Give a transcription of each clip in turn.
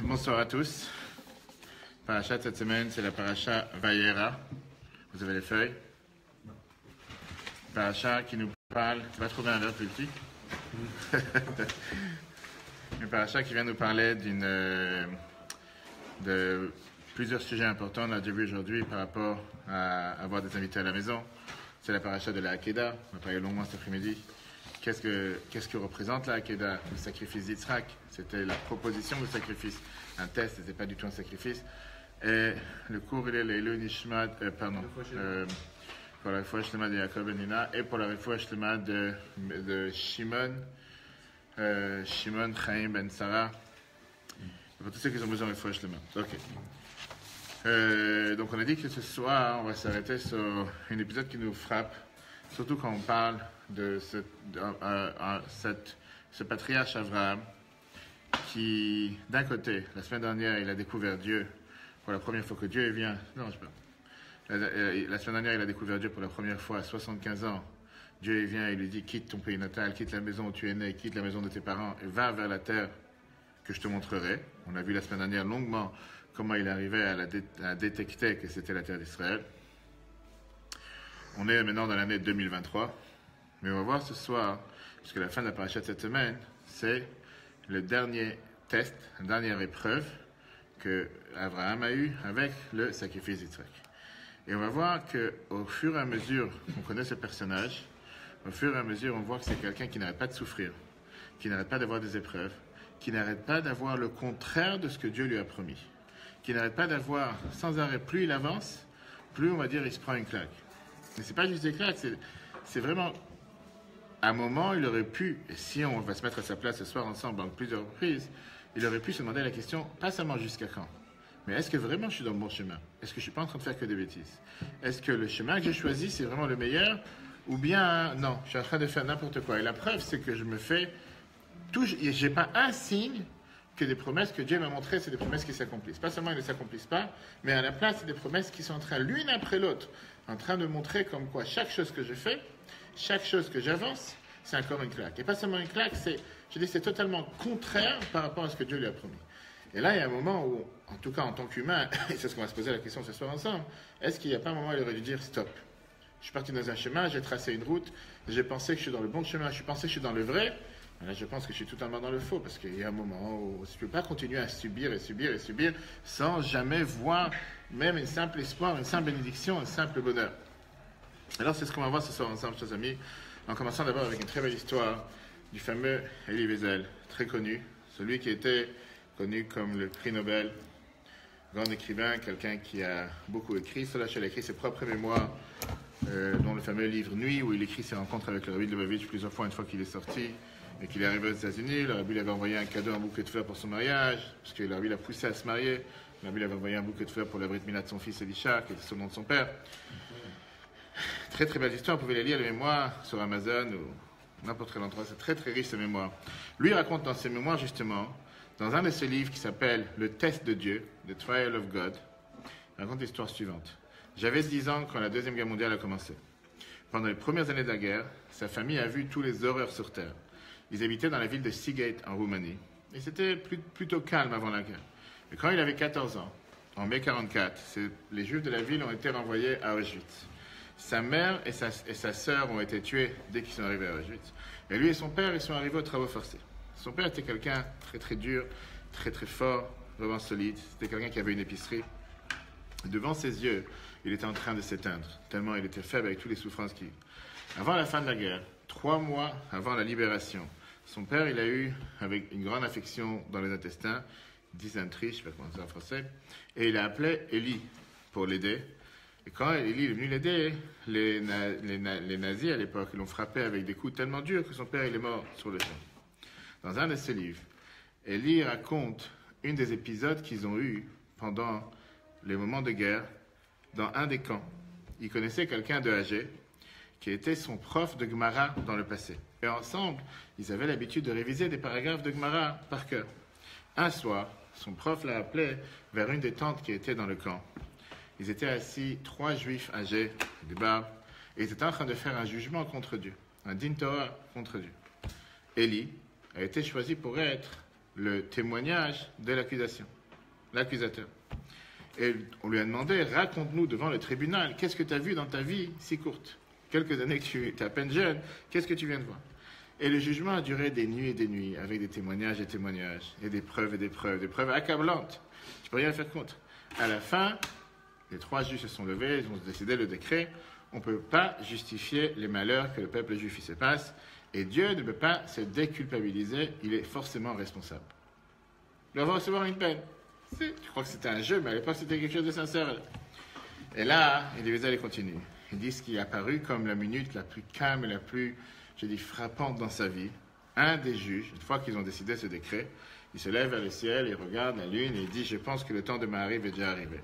Bonsoir à tous. Paracha de cette semaine, c'est la paracha Vayera. Vous avez les feuilles. Paracha qui nous parle. Tu vas trouver un verre plus petit. Une paracha qui vient nous parler de plusieurs sujets importants. On a déjà vu aujourd'hui par rapport à avoir des invités à la maison. C'est la paracha de la Hakeda. On va parler longuement cet après-midi. Qu'est-ce que représente la Hakeda? Le sacrifice d'Yitzhak. C'était la proposition de sacrifice. Un test, c'était pas du tout un sacrifice. Et le cours, il est l'Elu Nishmat, pour la Refoua Shlema de Yaakov Ben Nina et pour la Refoua Shlema de Shimon Chaim Ben Sarah. Pour tous ceux qui ont besoin de Refoua Shlema. Ok. Donc on a dit que ce soir, on va s'arrêter sur un épisode qui nous frappe, surtout quand on parle de ce patriarche Abraham qui, d'un côté, la semaine dernière, il a découvert Dieu pour la première fois que Dieu vient. Non, je sais pas. La semaine dernière, il a découvert Dieu pour la première fois à 75 ans. Dieu vient et lui dit, quitte ton pays natal, quitte la maison où tu es né, quitte la maison de tes parents et va vers la terre que je te montrerai. On a vu la semaine dernière longuement comment il arrivait à détecter que c'était la terre d'Israël. On est maintenant dans l'année 2023. Mais on va voir ce soir, puisque la fin de la paracha de cette semaine, c'est le dernier test, la dernière épreuve que Abraham a eu avec le sacrifice d'Isaac. Et on va voir qu'au fur et à mesure qu'on connaît ce personnage, au fur et à mesure on voit que c'est quelqu'un qui n'arrête pas de souffrir, qui n'arrête pas d'avoir des épreuves, qui n'arrête pas d'avoir le contraire de ce que Dieu lui a promis, qui n'arrête pas d'avoir sans arrêt, plus il avance, plus on va dire il se prend une claque. Mais c'est pas juste des claques, c'est vraiment... À un moment, il aurait pu, et si on va se mettre à sa place ce soir ensemble en plusieurs reprises, il aurait pu se demander la question, pas seulement jusqu'à quand, mais est-ce que vraiment je suis dans le bon chemin? Est-ce que je ne suis pas en train de faire que des bêtises? Est-ce que le chemin que j'ai choisi, c'est vraiment le meilleur? Ou bien, non, je suis en train de faire n'importe quoi. Et la preuve, c'est que je me fais tout, j'ai pas un signe que des promesses que Dieu m'a montrées, c'est des promesses qui s'accomplissent. Pas seulement elles ne s'accomplissent pas, mais à la place, c'est des promesses qui sont en train, l'une après l'autre, en train de montrer comme quoi chaque chose que je fais, chaque chose que j'avance, c'est encore une claque. Et pas seulement une claque, c'est totalement contraire par rapport à ce que Dieu lui a promis. Et là, il y a un moment où, en tout cas en tant qu'humain, et c'est ce qu'on va se poser la question ce soir ensemble, est-ce qu'il n'y a pas un moment où il aurait dû dire stop? Je suis parti dans un chemin, j'ai tracé une route, j'ai pensé que je suis dans le bon chemin, je pensais que je suis dans le vrai, mais là je pense que je suis totalement dans le faux, parce qu'il y a un moment où je ne peux pas continuer à subir et subir et subir sans jamais voir même une simple espoir, une simple bénédiction, un simple bonheur. Alors c'est ce qu'on va voir ce soir ensemble, chers amis, en commençant d'abord avec une très belle histoire du fameux Elie Wiesel, très connu, celui qui était connu comme le prix Nobel, grand écrivain, quelqu'un qui a beaucoup écrit. Cela, il a écrit ses propres mémoires, dont le fameux livre Nuit, où il écrit ses rencontres avec le rabbi de Lubavitch plusieurs fois, une fois qu'il est sorti et qu'il est arrivé aux États-Unis. Le rabbi lui avait envoyé un cadeau, un bouquet de fleurs pour son mariage, parce que le rabbi l'a poussé à se marier. Le rabbi lui avait envoyé un bouquet de fleurs pour la brit milah de son fils Elisha, qui était son nom de son père. Très très belle histoire, vous pouvez les lire, les mémoires sur Amazon ou n'importe quel endroit, c'est très très riche ces mémoires. Lui raconte dans ses mémoires justement, dans un de ses livres qui s'appelle Le test de Dieu, The Trial of God, il raconte l'histoire suivante. J'avais 10 ans quand la Deuxième Guerre mondiale a commencé. Pendant les premières années de la guerre, sa famille a vu tous les horreurs sur Terre. Ils habitaient dans la ville de Seagate en Roumanie, et c'était plutôt calme avant la guerre. Et quand il avait 14 ans, en mai 1944, les Juifs de la ville ont été renvoyés à Auschwitz. Sa mère et sa sœur ont été tués dès qu'ils sont arrivés à Auschwitz. Et lui et son père, ils sont arrivés aux travaux forcés. Son père était quelqu'un très très dur, très très fort, vraiment solide. C'était quelqu'un qui avait une épicerie. Devant ses yeux, il était en train de s'éteindre, tellement il était faible avec toutes les souffrances qu'il... Avant la fin de la guerre, 3 mois avant la libération, son père, il a eu, avec une grande affection dans les intestins, dysenterie, je ne sais pas comment c'est en français, et il a appelé Elie pour l'aider. Et quand Elie est venu l'aider, les nazis à l'époque l'ont frappé avec des coups tellement durs que son père il est mort sur le champ. Dans un de ses livres, Elie raconte une des épisodes qu'ils ont eus pendant les moments de guerre dans un des camps. Il connaissait quelqu'un de âgé qui était son prof de Gemara dans le passé. Et ensemble, ils avaient l'habitude de réviser des paragraphes de Gemara par cœur. Un soir, son prof l'a appelé vers une des tentes qui était dans le camp. Ils étaient assis, 3 juifs âgés, des barbes, et ils étaient en train de faire un jugement contre Dieu, un din Torah contre Dieu. Élie a été choisi pour être le témoignage de l'accusation, l'accusateur. Et on lui a demandé, raconte-nous devant le tribunal, qu'est-ce que tu as vu dans ta vie si courte? Quelques années que tu es à peine jeune, qu'est-ce que tu viens de voir? Et le jugement a duré des nuits et des nuits, avec des témoignages et témoignages, et des preuves des preuves accablantes. Tu peux rien faire contre. À la fin, les 3 juges se sont levés, ils ont décidé le décret. On ne peut pas justifier les malheurs que le peuple juif y se passe, et Dieu ne peut pas se déculpabiliser, il est forcément responsable. Il va recevoir une peine. Je crois que c'était un jeu, mais à l'époque c'était quelque chose de sincère. Et là, Eliezer il continue. Il dit ce qui est apparu comme la minute la plus calme et la plus, frappante dans sa vie. Un des juges, une fois qu'ils ont décidé ce décret, il se lève vers le ciel, il regarde la lune et il dit « Je pense que le temps de ma arrive est déjà arrivé. »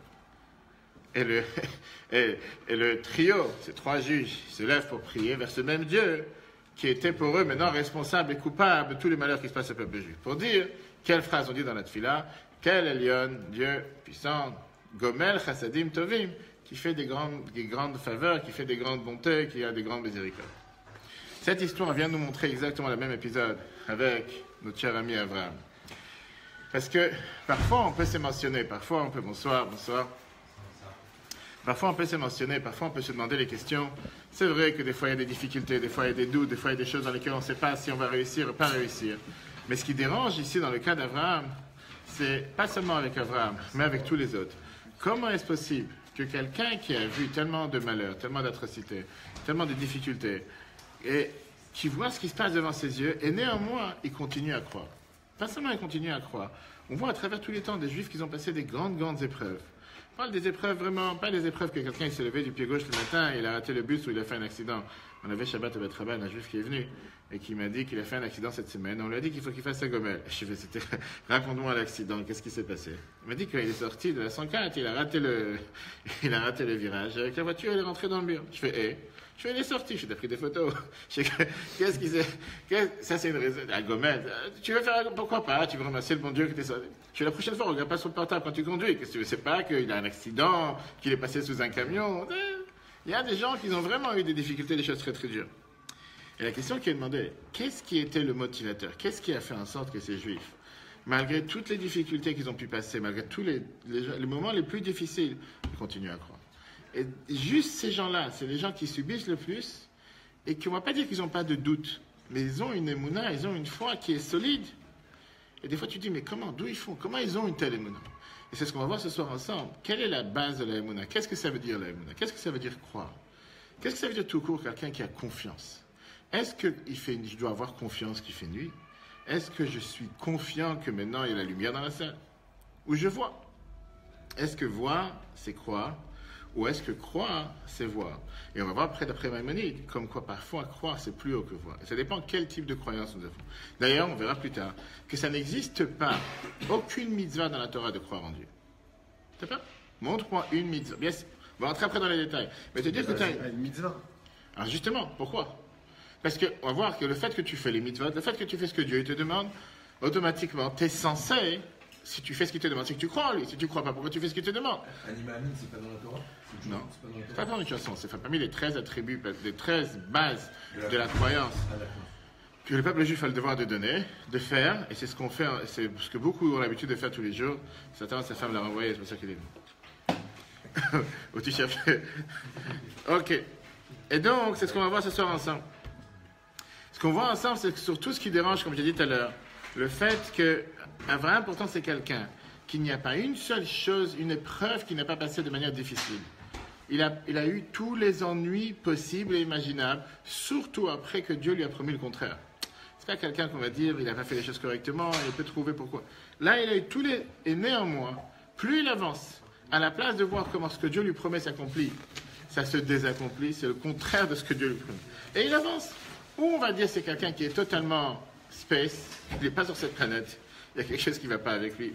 Et le trio, ces 3 juges, se lèvent pour prier vers ce même Dieu qui était pour eux maintenant responsable et coupable de tous les malheurs qui se passent au peuple juif. Pour dire, quelle phrase on dit dans la Tfila, quel Elyon, Dieu puissant, Gomel Chassadim Tovim, qui fait des grandes faveurs, qui fait des grandes bontés, qui a des grandes miséricordes. Cette histoire vient nous montrer exactement le même épisode avec notre cher ami Abraham. Parce que parfois on peut s'émotionner, parfois on peut, bonsoir. Parfois on peut s'émotionner, parfois on peut se demander les questions. C'est vrai que des fois il y a des difficultés, des fois il y a des doutes, des fois il y a des choses dans lesquelles on ne sait pas si on va réussir ou pas réussir. Mais ce qui dérange ici dans le cas d'Abraham, c'est pas seulement avec Abraham, mais avec tous les autres. Comment est-ce possible que quelqu'un qui a vu tellement de malheurs, tellement d'atrocités, tellement de difficultés, et qui voit ce qui se passe devant ses yeux, et néanmoins, il continue à croire. Pas seulement il continue à croire. On voit à travers tous les temps des Juifs qui ont passé des grandes épreuves. On parle des épreuves vraiment, pas des épreuves que quelqu'un s'est levé du pied gauche le matin et il a raté le bus ou il a fait un accident. On avait Shabbat au Bet Rabban, un Juif qui est venu et qui m'a dit qu'il a fait un accident cette semaine. On lui a dit qu'il faut qu'il fasse sa gomelle. Je lui ai dit, raconte-moi l'accident, qu'est-ce qui s'est passé? Il m'a dit qu'il est sorti de la 104, il a raté le virage. Avec la voiture, il est rentré dans le mur. Je fais, il est sorti, je t'ai pris des photos. Qu'est-ce qui s'est... Ça, c'est une raison. La gommette. Tu veux faire... Pourquoi pas? Tu veux remercier le bon Dieu que t'es sorti. Je fais la prochaine fois, regarde pas sur le portable quand tu conduis. Qu'est-ce que tu veux? C'est pas qu'il a un accident, qu'il est passé sous un camion. Il y a des gens qui ont vraiment eu des difficultés, des choses très très dures. Et la question qui est demandée, qu'est-ce qui était le motivateur? Qu'est-ce qui a fait en sorte que ces Juifs, malgré toutes les difficultés qu'ils ont pu passer, malgré tous les moments les plus difficiles, ils continuent à croire? Et juste ces gens-là, c'est les gens qui subissent le plus et qui, on ne va pas dire qu'ils n'ont pas de doute, mais ils ont une émouna, ils ont une foi qui est solide. Et des fois tu te dis, mais comment, d'où ils font? Comment ils ont une telle émouna? Et c'est ce qu'on va voir ce soir ensemble. Quelle est la base de la émouna? Qu'est-ce que ça veut dire la émouna? Qu'est-ce que ça veut dire croire? Qu'est-ce que ça veut dire tout court, quelqu'un qui a confiance? Est-ce que je dois avoir confiance qu'il fait nuit? Est-ce que je suis confiant que maintenant il y a la lumière dans la salle? Ou je vois? Est-ce que voir, c'est croire? Ou est-ce que croire, c'est voir? Et on va voir après, d'après Maïmonide, comme quoi parfois croire, c'est plus haut que voir. Et ça dépend quel type de croyance nous avons. D'ailleurs, on verra plus tard que ça n'existe pas aucune mitzvah dans la Torah de croire en Dieu. C'est pas? Montre-moi une mitzvah. Bien, on va rentrer après dans les détails. Mais te dire que tu as une mitzvah. Alors justement, pourquoi? Parce qu'on va voir que le fait que tu fais les mitzvot, le fait que tu fais ce que Dieu te demande, automatiquement, tu es censé, si tu fais ce qu'il te demande, c'est que tu crois en lui. Si tu ne crois pas, pourquoi tu fais ce qu'il te demande? Anima Amin, c'est pas dans la Torah? Non, c'est pas dans la Torah. C'est parmi les 13 attributs, les 13 bases de la croyance que le peuple juif a le devoir de donner, de faire, et c'est ce qu'on fait, c'est ce que beaucoup ont l'habitude de faire tous les jours. Satan, sa femme l'a renvoyé, c'est pour ça qu'il est venu. Au t-shirt. Ok. Et donc, c'est ce qu'on va voir ce soir ensemble. Ce qu'on voit ensemble, c'est que sur tout ce qui dérange, comme j'ai dit tout à l'heure, le fait que Abraham, pourtant, c'est quelqu'un qu'il n'y a pas une seule chose, une épreuve qui n'a pas passé de manière difficile. Il a eu tous les ennuis possibles et imaginables, surtout après que Dieu lui a promis le contraire. C'est pas quelqu'un qu'on va dire, il n'a pas fait les choses correctement, et il peut trouver pourquoi. Là, il a eu tous les... Et néanmoins, plus il avance, à la place de voir comment ce que Dieu lui promet s'accomplit, ça se désaccomplit, c'est le contraire de ce que Dieu lui promet. Et il avance. Ou on va dire c'est quelqu'un qui est totalement space, il n'est pas sur cette planète, il y a quelque chose qui ne va pas avec lui.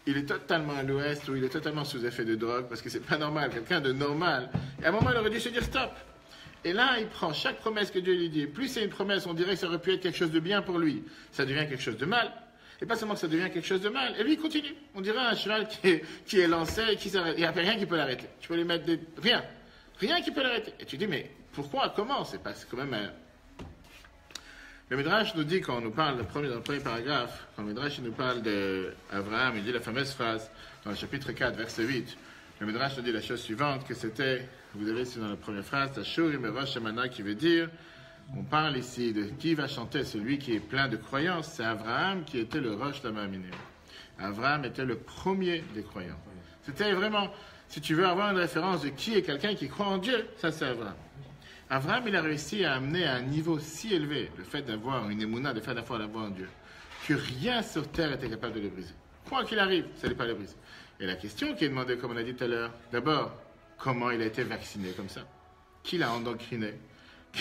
Il est totalement à l'ouest ou il est totalement sous effet de drogue parce que c'est pas normal, quelqu'un de normal. Et à un moment, il aurait dû se dire stop. Et là, il prend chaque promesse que Dieu lui dit. Plus c'est une promesse, on dirait que ça aurait pu être quelque chose de bien pour lui. Ça devient quelque chose de mal. Et pas seulement que ça devient quelque chose de mal. Et lui, il continue. On dirait un cheval qui est lancé et qui s'arrête. Il n'y a rien qui peut l'arrêter. Tu peux lui mettre des... Rien. Rien qui peut l'arrêter. Et tu dis, mais pourquoi? Comment? C'est quand même un... Le Midrash nous dit, quand on nous parle, dans le premier paragraphe, quand le Midrash nous parle d'Abraham, il dit la fameuse phrase, dans le chapitre 4, verset 8, le Midrash nous dit la chose suivante, que c'était, vous avez ici dans la première phrase, Tashurim et Rosh Hashanah, qui veut dire, on parle ici de qui va chanter, celui qui est plein de croyances, c'est Abraham qui était le Rosh Hashanah. Abraham était le premier des croyants. C'était vraiment, si tu veux avoir une référence de qui est quelqu'un qui croit en Dieu, ça c'est Abraham. Abraham, il a réussi à amener à un niveau si élevé le fait d'avoir une émouna, le fait d'avoir la foi en Dieu, que rien sur terre était capable de le briser. Quoi qu'il arrive, ça n'allait pas le briser. Et la question qui est demandée, comme on a dit tout à l'heure, d'abord, comment il a été vacciné comme ça? Qui l'a endoctriné?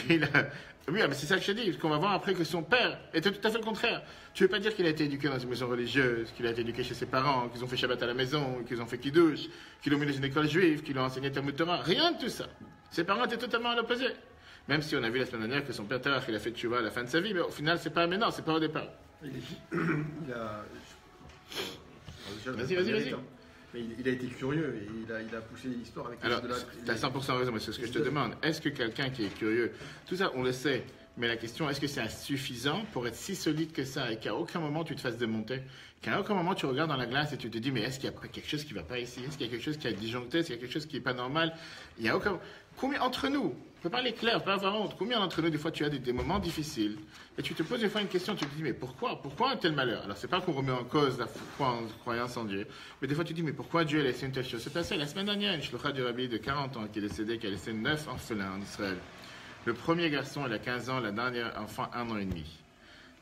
Oui, mais c'est ça que je te dis, qu'on va voir après que son père était tout à fait le contraire. Tu ne veux pas dire qu'il a été éduqué dans une maison religieuse, qu'il a été éduqué chez ses parents, qu'ils ont fait Shabbat à la maison, qu'ils ont fait Kiddush, qu'ils l'ont mis dans une école juive, qu'ils l'ont enseigné Talmud Torah. Rien de tout ça. Ses parents étaient totalement à l'opposé. Même si on a vu la semaine dernière que son père Terach, il a fait Tchouva à la fin de sa vie, mais au final, c'est pas maintenant, c'est pas au départ. Vas-y. Mais il a été curieux et il a poussé l'histoire avec Alors, tu as 100% raison, mais c'est ce que je te demande. Est-ce que quelqu'un qui est curieux, tout ça, on le sait, mais la question, est-ce que c'est suffisant pour être si solide que ça et qu'à aucun moment tu te fasses démonter, qu'à aucun moment tu regardes dans la glace et tu te dis, mais est-ce qu'il y a quelque chose qui ne va pas ici? Est-ce qu'il y a quelque chose qui a disjoncté? Est-ce qu'il y a quelque chose qui n'est pas normal? Il y a aucun... Combien entre nous, on peut parler clair, pas avoir honte, combien d'entre nous, des fois, tu as des moments difficiles et tu te poses des fois une question, tu te dis, mais pourquoi un tel malheur? Alors, c'est pas qu'on remet en cause la foi en croyance en Dieu, mais des fois, tu te dis, mais pourquoi Dieu a laissé une telle chose? C'est passé la semaine dernière, une shlucha du rabbi de 40 ans qui est décédé, qui a laissé 9 orphelins en Israël. Le premier garçon, il a 15 ans, la dernière enfant, 1 an et demi.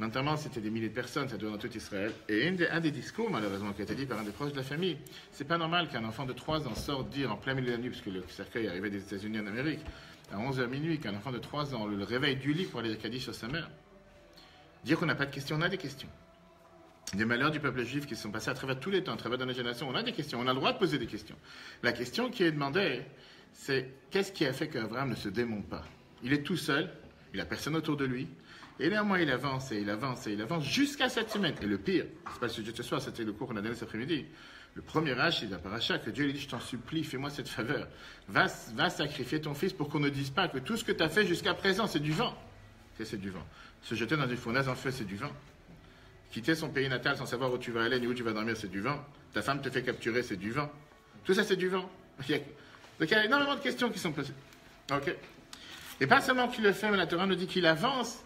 L'enterrement, c'était des milliers de personnes, ça dure dans tout Israël. Et un des discours, malheureusement, qui a été dit par un des proches de la famille, c'est pas normal qu'un enfant de 3 ans sorte dire en plein milieu de la nuit, puisque le cercueil arrivait des États-Unis en Amérique, à 11h minuit, qu'un enfant de 3 ans le réveille du lit pour aller Kaddish sur sa mère. Dire qu'on n'a pas de questions, on a des questions. Des malheurs du peuple juif qui se sont passés à travers tous les temps, à travers dans les générations, on a des questions, on a le droit de poser des questions. La question qui est demandée, c'est qu'est-ce qui a fait qu'Abraham ne se démonte pas? Il est tout seul, il n'a personne autour de lui, et néanmoins il avance jusqu'à cette semaine. Et le pire, c'est pas le sujet de ce soir, c'était le cours qu'on a donné cet après-midi. Le premier âge, c'est la paracha, que Dieu lui dit, je t'en supplie, fais-moi cette faveur. Va sacrifier ton fils pour qu'on ne dise pas que tout ce que tu as fait jusqu'à présent, c'est du vent. C'est du vent. Se jeter dans une fournaise en feu, c'est du vent. Quitter son pays natal sans savoir où tu vas aller ni où tu vas dormir, c'est du vent. Ta femme te fait capturer, c'est du vent. Tout ça, c'est du vent. Donc il y a énormément de questions qui sont posées. Ok. Et pas seulement qu'il le fait, mais la Torah nous dit qu'il avance.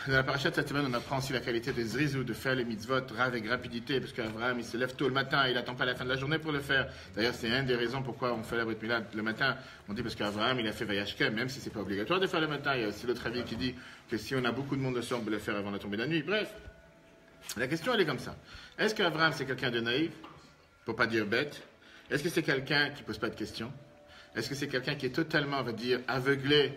Dans la paracha de cette semaine, on apprend aussi la qualité des zrizou, de faire les mitzvot avec rapidité, parce qu'Abraham, il se lève tôt le matin, il n'attend pas la fin de la journée pour le faire. D'ailleurs, c'est une des raisons pourquoi on fait la Brit Mila le matin. On dit parce qu'Abraham, il a fait Vayashkem, même si c'est pas obligatoire de faire le matin. Il y a aussi l'autre avis qui dit que si on a beaucoup de monde le soir, on peut le faire avant la tombée de la nuit. Bref, la question, elle est comme ça. Est-ce qu'Abraham, c'est quelqu'un de naïf, pour pas dire bête? Est-ce que c'est quelqu'un qui pose pas de questions? Est-ce que c'est quelqu'un qui est totalement, on va dire, aveuglé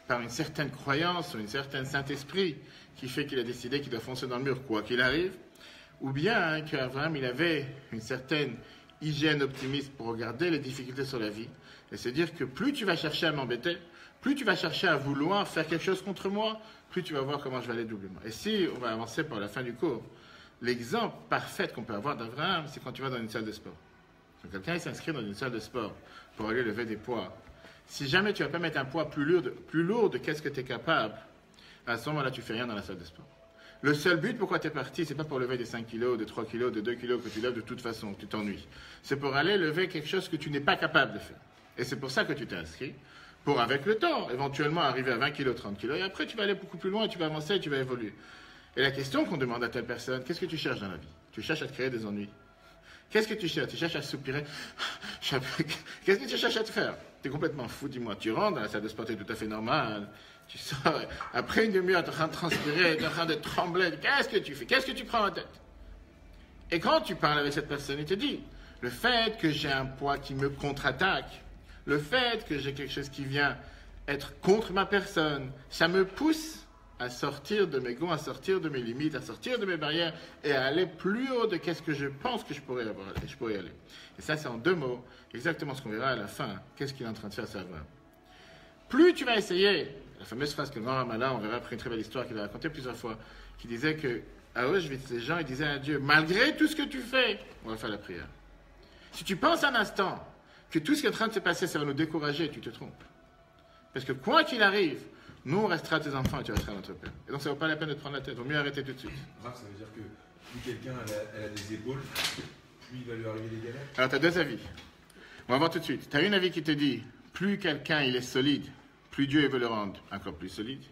par une certaine croyance ou une certaine Saint-Esprit qui fait qu'il a décidé qu'il doit foncer dans le mur quoi qu'il arrive? Ou bien qu'Abraham, il avait une certaine hygiène optimiste pour regarder les difficultés sur la vie et se dire que plus tu vas chercher à m'embêter, plus tu vas chercher à vouloir faire quelque chose contre moi, plus tu vas voir comment je vais aller doublement. Et si on va avancer pour la fin du cours, l'exemple parfait qu'on peut avoir d'Abraham, c'est quand tu vas dans une salle de sport. Quand quelqu'un s'inscrit dans une salle de sport pour aller lever des poids, si jamais tu ne vas pas mettre un poids plus lourd de qu'est-ce que tu es capable, à ce moment-là, tu ne fais rien dans la salle de sport. Le seul but pourquoi tu es parti, ce n'est pas pour lever des 5 kilos, de 3 kilos, de 2 kilos que tu lèves de toute façon, tu t'ennuies. C'est pour aller lever quelque chose que tu n'es pas capable de faire. Et c'est pour ça que tu t'es inscrit, pour avec le temps, éventuellement arriver à 20 kilos, 30 kilos, et après tu vas aller beaucoup plus loin, tu vas avancer, tu vas évoluer. Et la question qu'on demande à telle personne, qu'est-ce que tu cherches dans la vie? Tu cherches à te créer des ennuis. Qu'est-ce que tu cherches? Tu cherches à soupirer. Qu'est-ce que tu cherches à te faire? Tu es complètement fou, dis-moi. Tu rentres dans la salle de sport, tu es tout à fait normal. Tu sors, après une demi-heure, tu es en train de transpirer, tu es en train de trembler. Qu'est-ce que tu fais? Qu'est-ce que tu prends en tête? Et quand tu parles avec cette personne, il te dit, le fait que j'ai un poids qui me contre-attaque, le fait que j'ai quelque chose qui vient être contre ma personne, ça me pousse à sortir de mes gonds, à sortir de mes limites, à sortir de mes barrières et à aller plus haut de qu'est-ce que je pense que je pourrais y aller. Et ça, c'est en 2 mots, exactement ce qu'on verra à la fin. Qu'est-ce qu'il est en train de faire, ça va. Plus tu vas essayer, la fameuse phrase que le grand Ramallah, on verra après une très belle histoire qu'il a racontée plusieurs fois, qui disait que à Auschwitz, les gens ils disaient à Dieu, malgré tout ce que tu fais, on va faire la prière. Si tu penses un instant que tout ce qui est en train de se passer, ça va nous décourager, tu te trompes. Parce que quoi qu'il arrive, Nous, on restera tes enfants et tu resteras notre père. Et donc, ça ne vaut pas la peine de te prendre la tête. Il vaut mieux arrêter tout de suite. Rav, ça veut dire que plus quelqu'un elle a des épaules, plus il va lui arriver des galères. Alors, tu as deux avis. On va voir tout de suite. Tu as un avis qui te dit, plus quelqu'un il est solide, plus Dieu veut le rendre encore plus solide.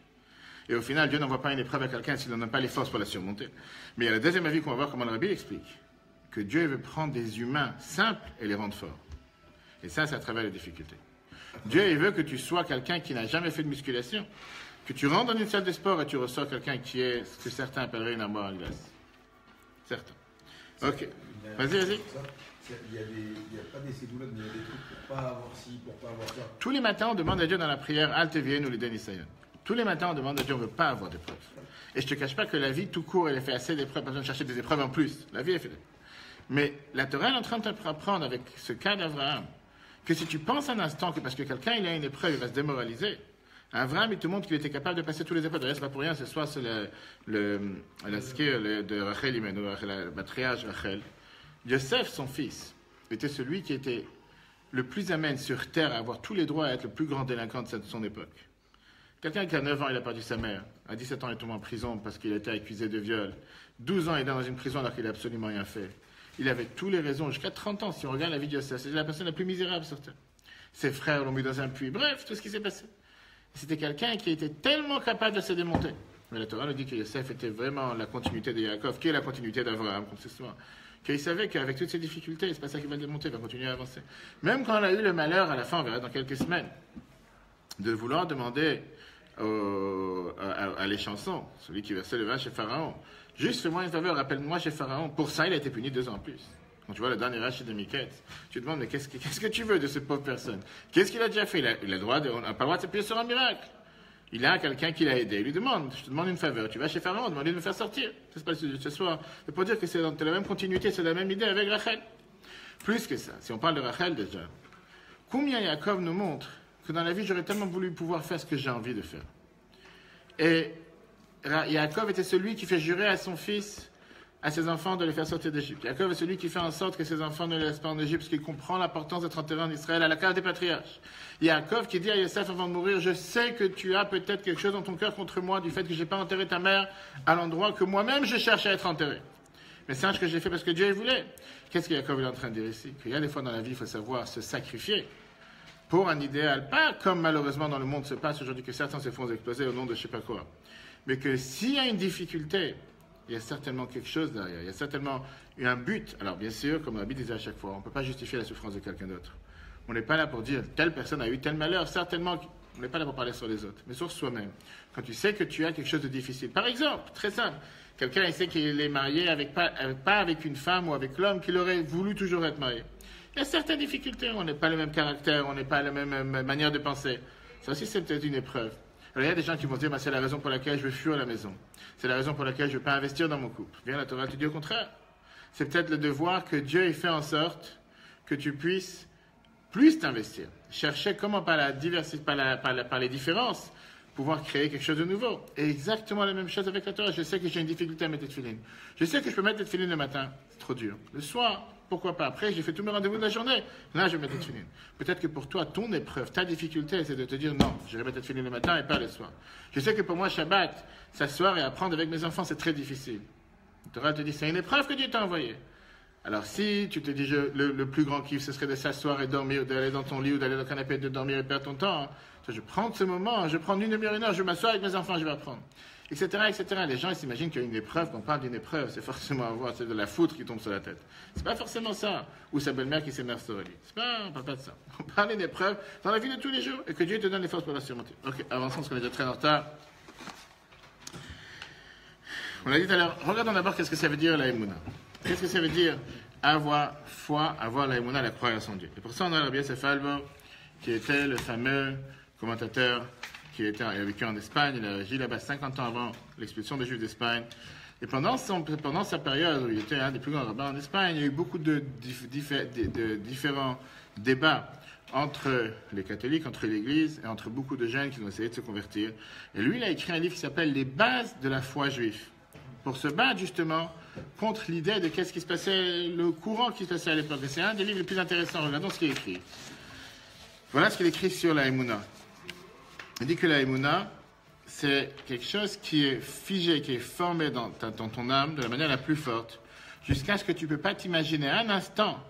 Et au final, Dieu n'envoie pas une épreuve à quelqu'un s'il n'en a pas les forces pour la surmonter. Mais il y a le deuxième avis qu'on va voir comment le Rabbi l'explique. Que Dieu veut prendre des humains simples et les rendre forts. Et ça, c'est à travers les difficultés. Dieu, il veut que tu sois quelqu'un qui n'a jamais fait de musculation. Que tu rentres dans une salle de sport et tu ressors quelqu'un qui est ce que certains appelleraient une armoire à glace. Certains. Ok. Vas-y. Il n'y a pas des sédoulottes, mais il y a des trucs pour pas avoir ci, pour pas avoir ça. Tous les matins, on demande à Dieu dans la prière, Al Tevien ou les Denisayon. Tous les matins, on demande à Dieu, on ne veut pas avoir d'épreuves. Et je ne te cache pas que la vie, tout court, elle est fait assez d'épreuves, pas besoin de chercher des épreuves en plus. La vie est faite. Mais la Torah est en train de t'apprendre avec ce cas d'Abraham, que si tu penses un instant que parce que quelqu'un il a une épreuve, il va se démoraliser, Abraham, il te montre qu'il était capable de passer tous les épreuves. D'ailleurs, c'est pas pour rien, ce soir, c'est la skill de Rachel, la matriarche Rachel. Yosef, son fils, était celui qui était le plus amène sur terre à avoir tous les droits à être le plus grand délinquant de son époque. Quelqu'un qui a 9 ans, il a perdu sa mère. À 17 ans, il est tombé en prison parce qu'il a été accusé de viol. 12 ans, il est dans une prison alors qu'il n'a absolument rien fait. Il avait toutes les raisons. Jusqu'à 30 ans, si on regarde la vie de Yosef, c'est la personne la plus misérable sur terre. Ses frères l'ont mis dans un puits. Bref, tout ce qui s'est passé. C'était quelqu'un qui était tellement capable de se démonter. Mais la Torah nous dit que Yosef était vraiment la continuité de Yaakov, qui est la continuité d'Abraham, comme c'est souvent. Qu'il savait qu'avec toutes ces difficultés, c'est pas ça qui va le démonter, il va continuer à avancer. Même quand on a eu le malheur, à la fin, on verra dans quelques semaines, de vouloir demander à l'échanson, celui qui versait le vin chez Pharaon, juste fais-moi une faveur, rappelle-moi chez Pharaon. Pour ça, il a été puni 2 ans en plus. Quand tu vois le dernier rachat de Miquette, tu te demandes, mais qu'est-ce que tu veux de cette pauvre personne? Qu'est-ce qu'il a déjà fait? Il a le droit on n'a pas le droit de s'appuyer sur un miracle. Il a quelqu'un qui l'a aidé. Il lui demande, je te demande une faveur. Tu vas chez Pharaon, demande-lui de me faire sortir. C'est pas ce soir. C'est pour dire que c'est la même continuité, c'est la même idée avec Rachel. Plus que ça, si on parle de Rachel déjà, combien Yaakov nous montre que dans la vie, j'aurais tellement voulu pouvoir faire ce que j'ai envie de faire. Et Yaakov était celui qui fait jurer à son fils, à ses enfants, de les faire sortir d'Égypte. Yaakov est celui qui fait en sorte que ses enfants ne les laissent pas en Égypte, parce qu'il comprend l'importance d'être enterré en Israël à la cave des patriarches. Yaakov qui dit à Yosef avant de mourir, je sais que tu as peut-être quelque chose dans ton cœur contre moi du fait que je n'ai pas enterré ta mère à l'endroit que moi-même je cherche à être enterré. Mais sache que j'ai fait parce que Dieu voulait. Qu'est-ce que Yaakov est en train de dire ici? Qu'il y a des fois dans la vie, il faut savoir se sacrifier pour un idéal, pas comme malheureusement dans le monde se passe aujourd'hui, que certains se font exploser au nom de je ne sais pas quoi. Mais que s'il y a une difficulté, il y a certainement quelque chose derrière, il y a certainement un but. Alors bien sûr, comme Rabbi disait à chaque fois, on ne peut pas justifier la souffrance de quelqu'un d'autre. On n'est pas là pour dire, telle personne a eu tel malheur, certainement, on n'est pas là pour parler sur les autres, mais sur soi-même. Quand tu sais que tu as quelque chose de difficile, par exemple, très simple, quelqu'un il sait qu'il est marié pas avec une femme ou avec l'homme qu'il aurait voulu toujours être marié. Il y a certaines difficultés, on n'est pas le même caractère, on n'est pas la même manière de penser. Ça aussi, c'est peut-être une épreuve. Alors, il y a des gens qui vont dire, c'est la raison pour laquelle je veux fuir la maison. C'est la raison pour laquelle je ne veux pas investir dans mon couple. Bien, la Torah te dit au contraire. C'est peut-être le devoir que Dieu ait fait en sorte que tu puisses plus t'investir. Chercher comment, par la diversité, par les différences, pouvoir créer quelque chose de nouveau. Et exactement la même chose avec la Torah. Je sais que j'ai une difficulté à mettre les tefilines. Je sais que je peux mettre les tefilines le matin. C'est trop dur. Le soir, pourquoi pas? Après, j'ai fait tous mes rendez-vous de la journée. Là, je vais mettre les tefilines. Peut-être que pour toi, ton épreuve, ta difficulté, c'est de te dire non, je vais mettre les tefilines le matin et pas le soir. Je sais que pour moi, Shabbat, s'asseoir et apprendre avec mes enfants, c'est très difficile. La Torah te dit, c'est une épreuve que Dieu t'a envoyée. Alors si tu te dis, le plus grand kiff, ce serait de s'asseoir et dormir, d'aller dans ton lit ou d'aller dans le canapé, de dormir et perdre ton temps. Je prends ce moment, je prends une demi-heure, 1 heure, je m'assois avec mes enfants, je vais apprendre. Etc., etc. Les gens ils s'imaginent qu'il y a une épreuve, qu'on parle d'une épreuve, c'est forcément avoir, c'est de la foudre qui tombe sur la tête. C'est pas forcément ça. Ou sa belle-mère qui s'énerve sur le lit. On parle pas de ça. On parle d'une épreuve dans la vie de tous les jours et que Dieu te donne les forces pour la surmonter. Ok, avançons parce qu'on est déjà très en retard. On l'a dit tout à l'heure, regardons d'abord qu'est-ce que ça veut dire la Emouna. Qu'est-ce que ça veut dire avoir foi, avoir la Emouna, la croyance en Dieu. Et pour ça, on a Rabbi Yosef Albo, qui était le fameux commentateur qui a vécu en Espagne. Il a agi là-bas 50 ans avant l'expulsion des Juifs d'Espagne. Et pendant sa période où il était un des plus grands rabbins en Espagne, il y a eu beaucoup de différents débats entre les catholiques, entre l'Église et entre beaucoup de jeunes qui ont essayé de se convertir. Et lui, il a écrit un livre qui s'appelle « Les bases de la foi juive » pour se battre justement contre l'idée de qu'est-ce qui se passait, le courant qui se passait à l'époque. Et c'est un des livres les plus intéressants. Regardons ce qu'il écrit. Voilà ce qu'il écrit sur la Emouna. Il dit que la Emouna, c'est quelque chose qui est figé, qui est formé dans ton âme de la manière la plus forte, jusqu'à ce que tu ne peux pas t'imaginer un instant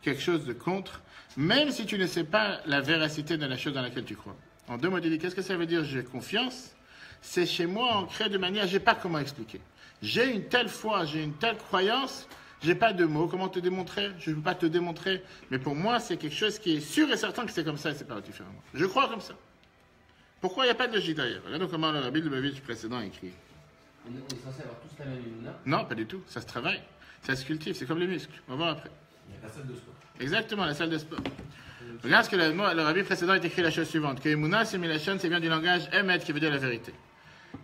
quelque chose de contre, même si tu ne sais pas la véracité de la chose dans laquelle tu crois. En deux mots, il dit, qu'est-ce que ça veut dire j'ai confiance? C'est chez moi ancré de manière, je n'ai pas comment expliquer. J'ai une telle foi, j'ai une telle croyance, je n'ai pas de mots. Comment te démontrer? Je ne peux pas te démontrer. Mais pour moi, c'est quelque chose qui est sûr et certain que c'est comme ça et c'est pas différemment. Je crois comme ça. Pourquoi il n'y a pas de logique d'ailleurs? Regardons comment le Rabbi Lubavitch précédent écrit. On est censé avoir tous la même émouna? Non, pas du tout. Ça se travaille. Ça se cultive. C'est comme les muscles. On va voir après. Il y a la salle de sport. Exactement, la salle de sport. Regarde ce que le Rabbi précédent a écrit la chose suivante. Que Emouna, simulation, c'est bien du langage Emet qui veut dire la vérité.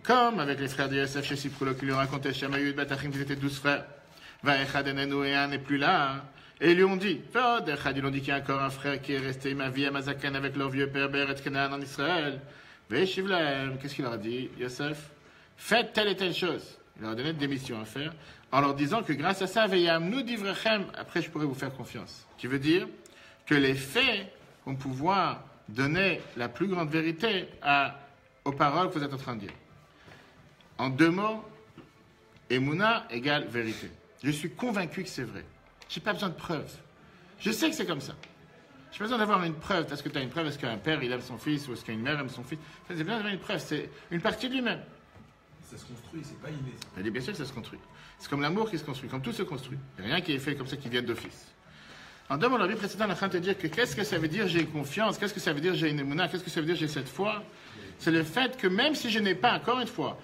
Comme avec les frères de Yosef chez Siprulo qui lui ont raconté Shamayud Batachim qu'ils étaient 12 frères. Vaechad Enenu et un n'est plus là. Hein. Et ils lui ont dit, ils ont dit qu'il y a encore un frère qui est resté ma vie à Mazakan avec leur vieux père Beret Canaan en Israël. Veishivlaem, qu'est-ce qu'il leur a dit, Yosef? Faites telle et telle chose. Il leur a donné des missions à faire, en leur disant que grâce à ça, Veyamnu Divrechem, après je pourrai vous faire confiance. Qui veut dire que les faits vont pouvoir donner la plus grande vérité aux paroles que vous êtes en train de dire. En deux mots, Emouna égale vérité. Je suis convaincu que c'est vrai. Je n'ai pas besoin de preuves. Je sais que c'est comme ça. Je n'ai pas besoin d'avoir une preuve. Est-ce que tu as une preuve? Est-ce qu'un père il aime son fils? Ou est-ce qu'une mère aime son fils? J'ai besoin d'avoir une preuve. C'est une partie de lui-même. Ça se construit, c'est pas inné. Elle dit bien sûr que ça se construit. C'est comme l'amour qui se construit, comme tout se construit. Il n'y a rien qui est fait comme ça qui vient d'office. En deux mots, la vie précédente est en train de te dire que qu'est-ce que ça veut dire j'ai confiance? Qu'est-ce que ça veut dire j'ai une émouna? Qu'est-ce que ça veut dire j'ai cette foi? C'est le fait que même si je n'ai pas, encore une fois,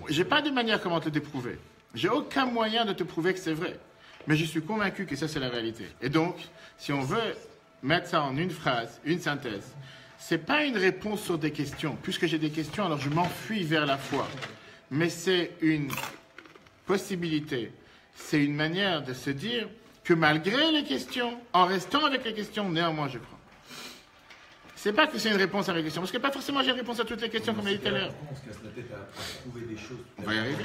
j'ai pas de manière comment te prouver. J'ai aucun moyen de te prouver que c'est vrai. Mais je suis convaincu que ça c'est la réalité. Et donc, si on veut mettre ça en une phrase, une synthèse, c'est pas une réponse sur des questions. Puisque j'ai des questions, alors je m'enfuis vers la foi. Mais c'est une possibilité, c'est une manière de se dire que malgré les questions, en restant avec les questions, néanmoins je crois. C'est pas que c'est une réponse à mes questions, parce que pas forcément j'ai une réponse à toutes les questions comme on a dit tout à l'heure. On se casse la tête à prouver des choses. On va y arriver.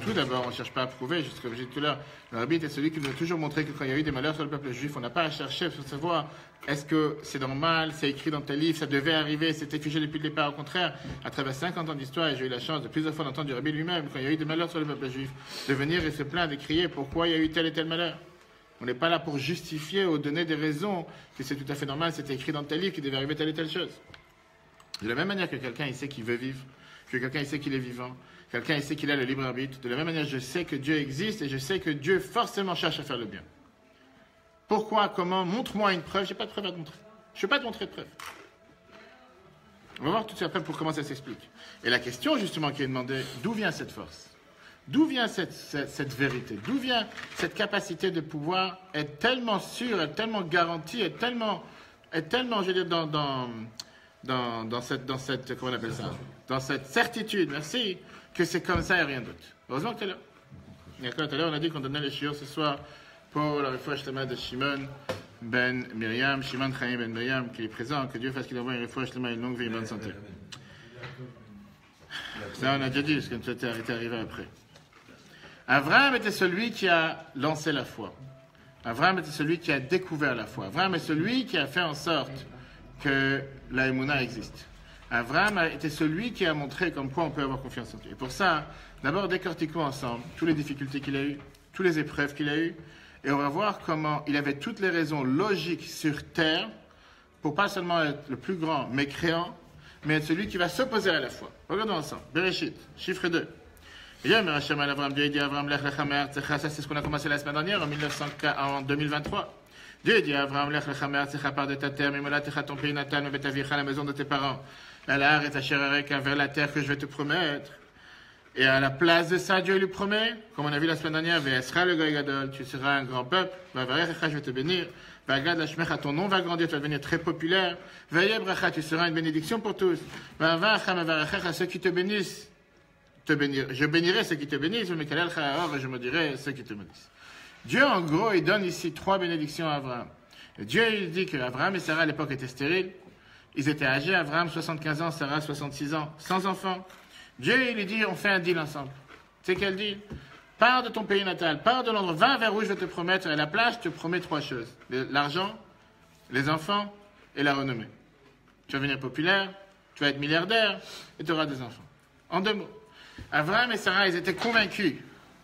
Tout d'abord, on ne cherche pas à prouver, juste comme j'ai dit tout à l'heure, le Rabbi était celui qui nous a toujours montré que quand il y a eu des malheurs sur le peuple juif, on n'a pas à chercher pour savoir est-ce que c'est normal, c'est écrit dans tel livre, ça devait arriver, c'était figé depuis le départ. Au contraire, à travers 50 ans d'histoire, et j'ai eu la chance de plusieurs fois d'entendre du Rabbi lui-même, quand il y a eu des malheurs sur le peuple juif, de venir et se plaindre et crier pourquoi il y a eu tel et tel malheur. On n'est pas là pour justifier ou donner des raisons que c'est tout à fait normal, c'était écrit dans tel livre qu'il devait arriver telle et telle chose. De la même manière que quelqu'un il sait qu'il veut vivre, que quelqu'un il sait qu'il est vivant, quelqu'un il sait qu'il a le libre arbitre, de la même manière je sais que Dieu existe et je sais que Dieu forcément cherche à faire le bien. Pourquoi? Comment? Montre-moi une preuve. Je n'ai pas de preuve à te montrer. Je ne vais pas te montrer de preuve. On va voir tout de suite après pour comment ça s'explique. Et la question justement qui est demandée, d'où vient cette force? D'où vient cette vérité? D'où vient cette capacité de pouvoir être tellement sûr, être tellement garanti, être tellement, je veux dire, dans cette, comment on appelle ça? Dans cette certitude, merci, que c'est comme ça et rien d'autre. Heureusement que tu es là. D'accord, tout à l'heure, on a dit qu'on donnait les shiur ce soir pour la refouach shlema de Shimon ben Miriam, Shimon Chaim ben Miriam, qui est présent, que Dieu fasse qu'il envoie une refouach shlema, une longue vie, une bonne santé. Ça, on a déjà dit, parce que ça était arrivé après. Abraham était celui qui a lancé la foi. Abraham était celui qui a découvert la foi. Abraham est celui qui a fait en sorte que la Emouna existe. Abraham a été celui qui a montré comme quoi on peut avoir confiance en Dieu. Et pour ça, d'abord décortiquons ensemble toutes les difficultés qu'il a eues, toutes les épreuves qu'il a eues, et on va voir comment il avait toutes les raisons logiques sur terre pour pas seulement être le plus grand mécréant, mais être celui qui va s'opposer à la foi. Regardons ensemble. Bereshit, chiffre 2. Dieu a dit à Abraham, ça c'est ce qu'on a commencé la semaine dernière, en 2023. Dieu dit à Abraham, lech lechamer, tzecha part de ta terre, mimola techa ton pays natal, me betavicha, la maison de tes parents. La et ta chérareka vers la terre que je vais te promettre. Et à la place de ça, Dieu lui promet, comme on a vu la semaine dernière, ve'esra le goy gadol, tu seras un grand peuple, va'varecha, je vais te bénir, va'gad lashmecha, ton nom va grandir, tu vas devenir très populaire, va'yebracha, tu seras une bénédiction pour tous, va'avacha, ma'varecha, ceux qui te bénissent, te bénir. Je bénirai ceux qui te bénissent, mais kalel cha'aor, et je maudirai ceux qui te maudissent. Dieu, en gros, il donne ici 3 bénédictions à Abraham. Et Dieu, il dit qu'Abraham et Sarah, à l'époque, étaient stériles. Ils étaient âgés, Abraham 75 ans, Sarah 66 ans, sans enfants. Dieu, il lui dit, on fait un deal ensemble. Tu sais quel deal? Pars de ton pays natal, pars de l'endroit, va vers où je vais te promettre, et à la place, je te promets 3 choses. L'argent, les enfants et la renommée. Tu vas devenir populaire, tu vas être milliardaire, et tu auras des enfants. En 2 mots. Abraham et Sarah, ils étaient convaincus,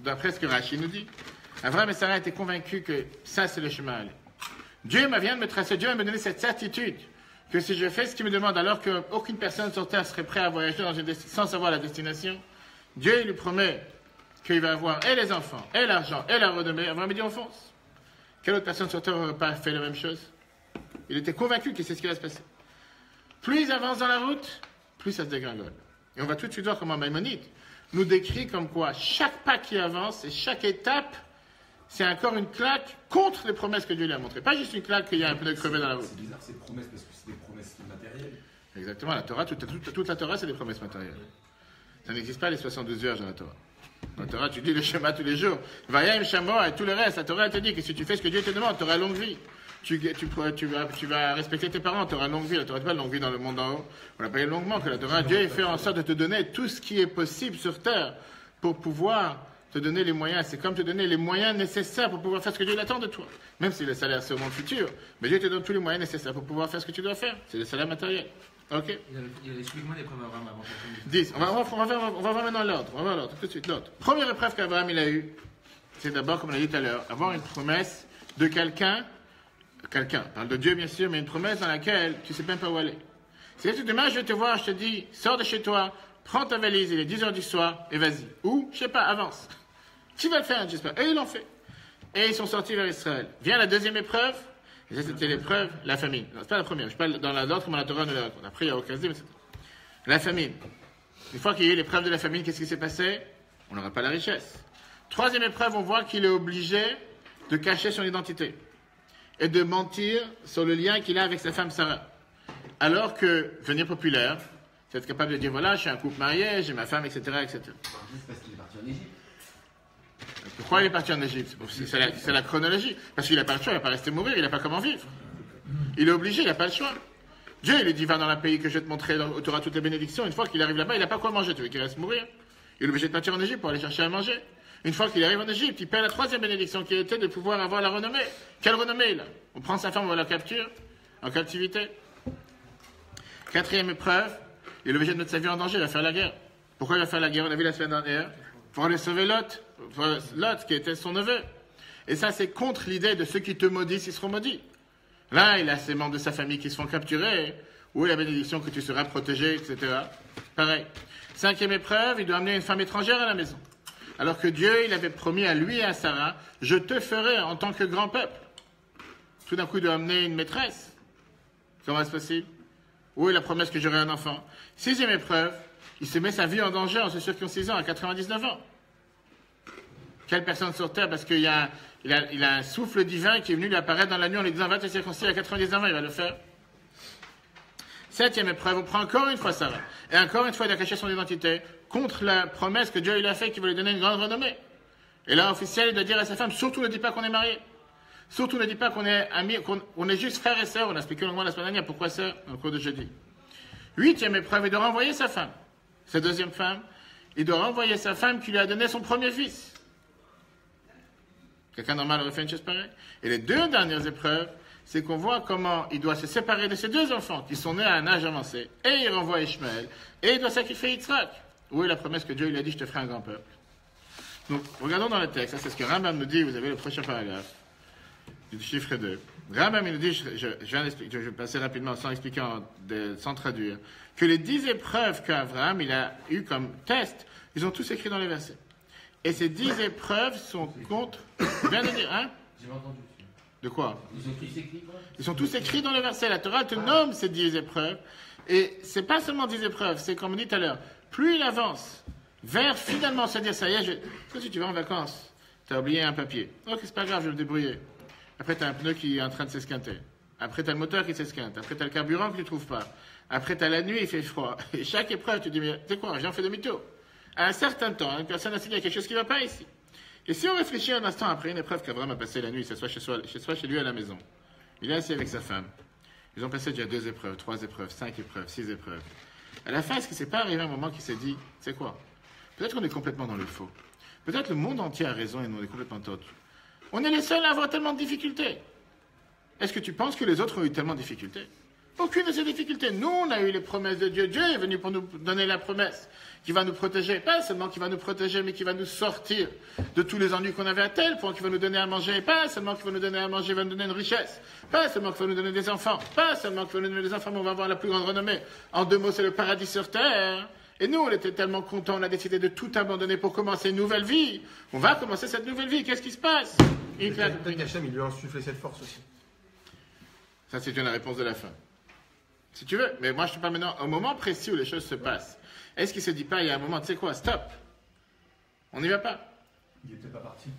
d'après ce que Rachid nous dit, Abraham et Sarah étaient convaincus que ça, c'est le chemin à aller. Dieu vient de me tracer, Dieu va me donner cette certitude que si je fais ce qu'il me demande, alors qu'aucune personne sur terre serait prête à voyager sans savoir la destination, Dieu il lui promet qu'il va avoir et les enfants, et l'argent, et la renommée. Abraham me dit, on fonce. Quelle autre personne sur terre n'aurait pas fait la même chose? Il était convaincu que c'est ce qui va se passer. Plus ils avancent dans la route, plus ça se dégringole. Et on va tout de suite voir comment Maïmonide nous décrit comme quoi chaque pas qui avance et chaque étape, c'est encore une claque contre les promesses que Dieu lui a montrées. Pas juste une claque qu'il y a un pneu crevé dans la route. C'est bizarre ces promesses parce que c'est des promesses matérielles. Exactement, la Torah, toute la Torah, c'est des promesses matérielles. Ça n'existe pas les 72 heures dans la Torah. Dans la Torah, tu dis le schéma tous les jours. Vayam Shama et tout le reste. La Torah te dit que si tu fais ce que Dieu te demande, tu auras longue vie. Tu vas respecter tes parents, tu auras longue vie. La Torah te pas longue vie dans le monde en haut. On l'a payé longuement que la Torah, Dieu fait en sorte de te donner tout ce qui est possible sur terre pour pouvoir te donner les moyens. C'est comme te donner les moyens nécessaires pour pouvoir faire ce que Dieu attend de toi. Même si le salaire c'est au monde futur, mais Dieu te donne tous les moyens nécessaires pour pouvoir faire ce que tu dois faire. C'est le salaire matériel. Ok? Explique-moi les preuves d'Abraham avant. 10. On va voir maintenant l'ordre. On va voir l'ordre, tout de suite l'ordre. Première épreuve qu'Abraham il a eue, c'est d'abord, comme on l'a dit tout à l'heure, avoir une promesse de quelqu'un, parle de Dieu bien sûr, mais une promesse dans laquelle tu ne sais même pas où aller. C'est-à-dire que demain je vais te voir, je te dis, sors de chez toi, prends ta valise, il est 10h du soir, et vas-y. Ou, je sais pas, avance. Qui va le faire, j'espère. Et ils l'ont fait. Et ils sont sortis vers Israël. Vient la deuxième épreuve, et ça c'était l'épreuve, la famine. Non, c'est pas la première, je parle dans l'autre, comme la Torah nous la raconte. Après il y a aucun mais c'est la famine. Une fois qu'il y a eu l'épreuve de la famine, qu'est-ce qui s'est passé? On n'aura pas la richesse. Troisième épreuve, on voit qu'il est obligé de cacher son identité et de mentir sur le lien qu'il a avec sa femme Sarah. Alors que devenir populaire, c'est être capable de dire voilà, je suis un couple marié, j'ai ma femme, etc. etc. Juste parce qu'il est parti en Égypte. Pourquoi il est parti en Égypte? C'est la chronologie. Parce qu'il n'a pas le choix, il ne va pas rester mourir, il n'a pas comment vivre. Il est obligé, il n'a pas le choix. Dieu, il lui dit va dans le pays que je vais te montrer, tu auras toutes les bénédictions. Une fois qu'il arrive là-bas, il n'a pas quoi manger, tu veux qu'il reste mourir? Il est obligé de partir en Égypte pour aller chercher à manger. Une fois qu'il arrive en Égypte, il perd la troisième bénédiction qui était de pouvoir avoir la renommée. Quelle renommée il a? On prend sa femme, on la capture, en captivité. Quatrième épreuve, il est obligé de mettre sa vie en danger, il va faire la guerre. Pourquoi il va faire la guerre? On a vu la semaine dernière. Pour aller sauver Lot, qui était son neveu. Et ça, c'est contre l'idée de ceux qui te maudissent, ils seront maudits. Là, il a ses membres de sa famille qui se font capturer, ou la bénédiction que tu seras protégé, etc. Pareil. Cinquième épreuve, il doit amener une femme étrangère à la maison. Alors que Dieu, il avait promis à lui et à Sarah, je te ferai en tant que grand peuple. Tout d'un coup, il doit amener une maîtresse. Comment est-ce possible? Où est la promesse que j'aurai un enfant? Sixième épreuve, il se met sa vie en danger en se circoncisant à 99 ans. Quelle personne sur terre, parce qu'il a un souffle divin qui est venu lui apparaître dans la nuit en lui disant va te circoncire à 99 ans, il va le faire. Septième épreuve, on prend encore une fois Sarah. Et encore une fois, il a caché son identité contre la promesse que Dieu lui a fait qu'il voulait donner une grande renommée. Et là, officiel, il doit dire à sa femme, surtout ne dis pas qu'on est mariés. Surtout ne dis pas qu'on est amis, qu'on est juste frères et sœurs. On a expliqué longuement la semaine dernière pourquoi sœurs, dans le cours de jeudi. Huitième épreuve, il doit renvoyer sa femme. Sa deuxième femme, il doit renvoyer sa femme qui lui a donné son premier fils. Quelqu'un normal aurait fait une chose pareille. Et les deux dernières épreuves, c'est qu'on voit comment il doit se séparer de ses deux enfants qui sont nés à un âge avancé. Et il renvoie Ishmaël. Et il doit sacrifier Yitzhak. Où est la promesse que Dieu lui a dit, je te ferai un grand peuple. Donc, regardons dans le texte. Ça, c'est ce que Rambam nous dit. Vous avez le prochain paragraphe. Du chiffre 2. Rambam, il nous dit, je vais passer rapidement sans expliquer, sans traduire, que les 10 épreuves qu'Abraham, il a eu comme test, ils ont tous écrit dans les versets. Et ces 10 épreuves sont contre... Je viens de dire, hein? J'ai pas entendu. De quoi? Ils sont tous écrits, quoi? Ils sont tous écrits dans les versets. La Torah te nomme ces 10 épreuves. Et c'est pas seulement 10 épreuves, c'est comme on dit tout à l'heure, plus il avance vers finalement se dire, ça y est, est-ce que si tu vas en vacances, tu as oublié un papier. Ok, c'est pas grave, je vais me débrouiller. Après, tu as un pneu qui est en train de s'esquinter. Après, tu as le moteur qui s'esquinte. Après, tu as le carburant que tu ne trouves pas. Après, tu as la nuit, il fait froid. Et chaque épreuve, tu te dis, mais c'est quoi, j'en fais demi-tour. À un certain temps, une personne a dit, il y a quelque chose qui ne va pas ici. Et si on réfléchit un instant après une épreuve qu'Abraham a passé la nuit, que ce soit chez lui à la maison, il est assis avec sa femme. Ils ont passé déjà 2 épreuves, 3 épreuves, 5 épreuves, 6 épreuves. À la fin, est-ce qu'il ne s'est pas arrivé un moment qui s'est dit, c'est quoi? Peut-être qu'on est complètement dans le faux. Peut-être le monde entier a raison et nous on est complètement tordu. On est les seuls à avoir tellement de difficultés. Est-ce que tu penses que les autres ont eu tellement de difficultés? Aucune de ces difficultés. Nous, on a eu les promesses de Dieu. Dieu est venu pour nous donner la promesse qui va nous protéger. Pas seulement qui va nous protéger, mais qui va nous sortir de tous les ennuis qu'on avait à tel point, qui va nous donner à manger. Pas seulement qu'il va nous donner à manger, il va nous donner une richesse. Pas seulement qu'il va nous donner des enfants. Pas seulement qu'il va nous donner des enfants, mais on va avoir la plus grande renommée. En 2 mots, c'est le paradis sur terre. Et nous, on était tellement contents, on a décidé de tout abandonner pour commencer une nouvelle vie. On va commencer cette nouvelle vie. Qu'est-ce qui se passe? Peut-être qu'Hachem, il lui a insufflé cette force aussi. Ça, c'est une réponse de la fin. Si tu veux, mais moi je te parle maintenant au moment précis où les choses se passent. Est-ce qu'il se dit pas, il y a un moment, tu sais quoi, stop, on n'y va pas. Il n'était pas parti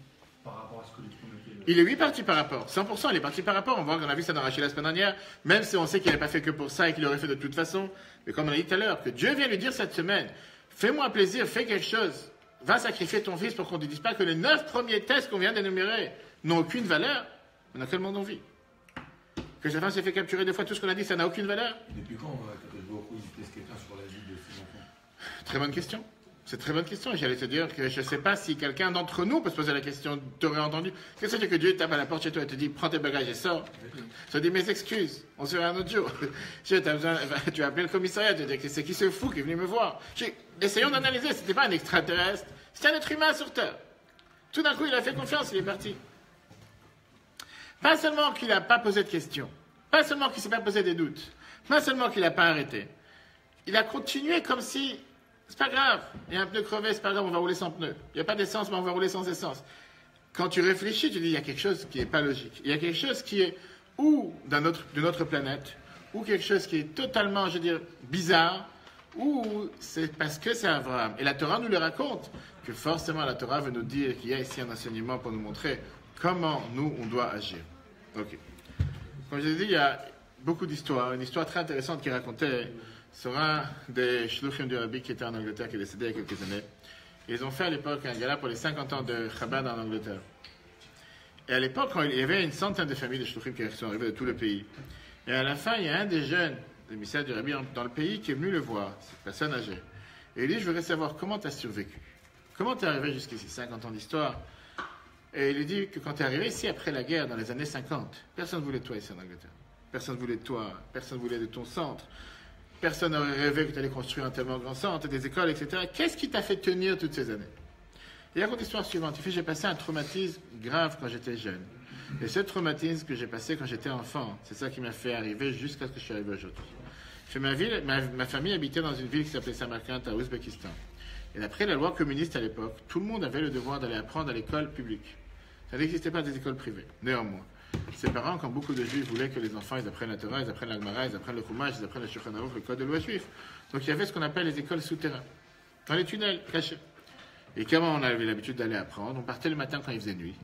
par rapport à ce que les promettait. Il est oui parti par rapport, 100%, il est parti par rapport. On voit qu'on a vu ça dans Rachid la semaine dernière, même si on sait qu'il n'avait pas fait que pour ça et qu'il l'aurait fait de toute façon. Mais comme on a dit tout à l'heure, que Dieu vient lui dire cette semaine, fais-moi plaisir, fais quelque chose, va sacrifier ton fils pour qu'on ne te dise pas que les 9 premiers tests qu'on vient d'énumérer n'ont aucune valeur. Dans quel monde on vit? Que Jafin s'est fait capturer 2 fois, tout ce qu'on a dit, ça n'a aucune valeur? Depuis quand Kadosh Baruch Hu, il teste quelqu'un sur la vie de ses enfants? Très bonne question. C'est très bonne question. Et j'allais te dire que je ne sais pas si quelqu'un d'entre nous peut se poser la question, t'aurais entendu. Qu'est-ce que c'est que Dieu tape à la porte chez toi et te dit, prends tes bagages et sors? Ça dit, mes excuses, on se verra un autre jour. Tu as appelé le commissariat, tu as dit, c'est qui ce fou qui est venu me voir? Essayons d'analyser, c'était pas un extraterrestre, c'était un être humain sur Terre. Tout d'un coup, il a fait confiance, il est parti. Pas seulement qu'il n'a pas posé de questions, pas seulement qu'il ne s'est pas posé des doutes, pas seulement qu'il n'a pas arrêté. Il a continué comme si, c'est pas grave, il y a un pneu crevé, c'est pas grave, on va rouler sans pneu. Il n'y a pas d'essence, mais on va rouler sans essence. Quand tu réfléchis, tu dis, il y a quelque chose qui n'est pas logique. Il y a quelque chose qui est ou d'une autre planète, ou quelque chose qui est totalement, je veux dire, bizarre, ou c'est parce que c'est Abraham. Et la Torah nous le raconte, que forcément la Torah veut nous dire qu'il y a ici un enseignement pour nous montrer comment nous, on doit agir. Ok. Comme je l'ai dit, il y a beaucoup d'histoires. Une histoire très intéressante qui racontait sur un des shluchim du Rabbi qui était en Angleterre, qui est décédé il y a quelques années. Ils ont fait à l'époque un gala pour les 50 ans de Chabad en Angleterre. Et à l'époque, il y avait une centaine de familles de shluchim qui sont arrivées de tout le pays. Et à la fin, il y a un des jeunes émissaires du Rabbi dans le pays qui est venu le voir, cette personne âgée. Et il dit, je voudrais savoir comment tu as survécu. Comment tu es arrivé jusqu'ici, 50 ans d'histoire. Et il lui dit que quand tu es arrivé ici après la guerre, dans les années 50, personne ne voulait de toi ici en Angleterre. Personne ne voulait de toi, personne ne voulait de ton centre. Personne n'aurait rêvé que tu allais construire un tellement grand centre, des écoles, etc. Qu'est-ce qui t'a fait tenir toutes ces années? Il raconte l'histoire suivante. Il fait, j'ai passé un traumatisme grave quand j'étais jeune. Et ce traumatisme que j'ai passé quand j'étais enfant, c'est ça qui m'a fait arriver jusqu'à ce que je suis arrivé aujourd'hui. Ma famille habitait dans une ville qui s'appelait Samarkand, à Ouzbékistan. Et d'après la loi communiste à l'époque, tout le monde avait le devoir d'aller apprendre à l'école publique. Ça n'existait pas des écoles privées. Néanmoins, ses parents, quand beaucoup de juifs voulaient que les enfants ils apprennent la Torah, ils apprennent la Gemara, ils apprennent le Chumash, ils apprennent le Shulchan Aruch, le code de loi juif. Donc il y avait ce qu'on appelle les écoles souterraines, dans les tunnels cachés. Et comment on avait l'habitude d'aller apprendre? On partait le matin quand il faisait nuit.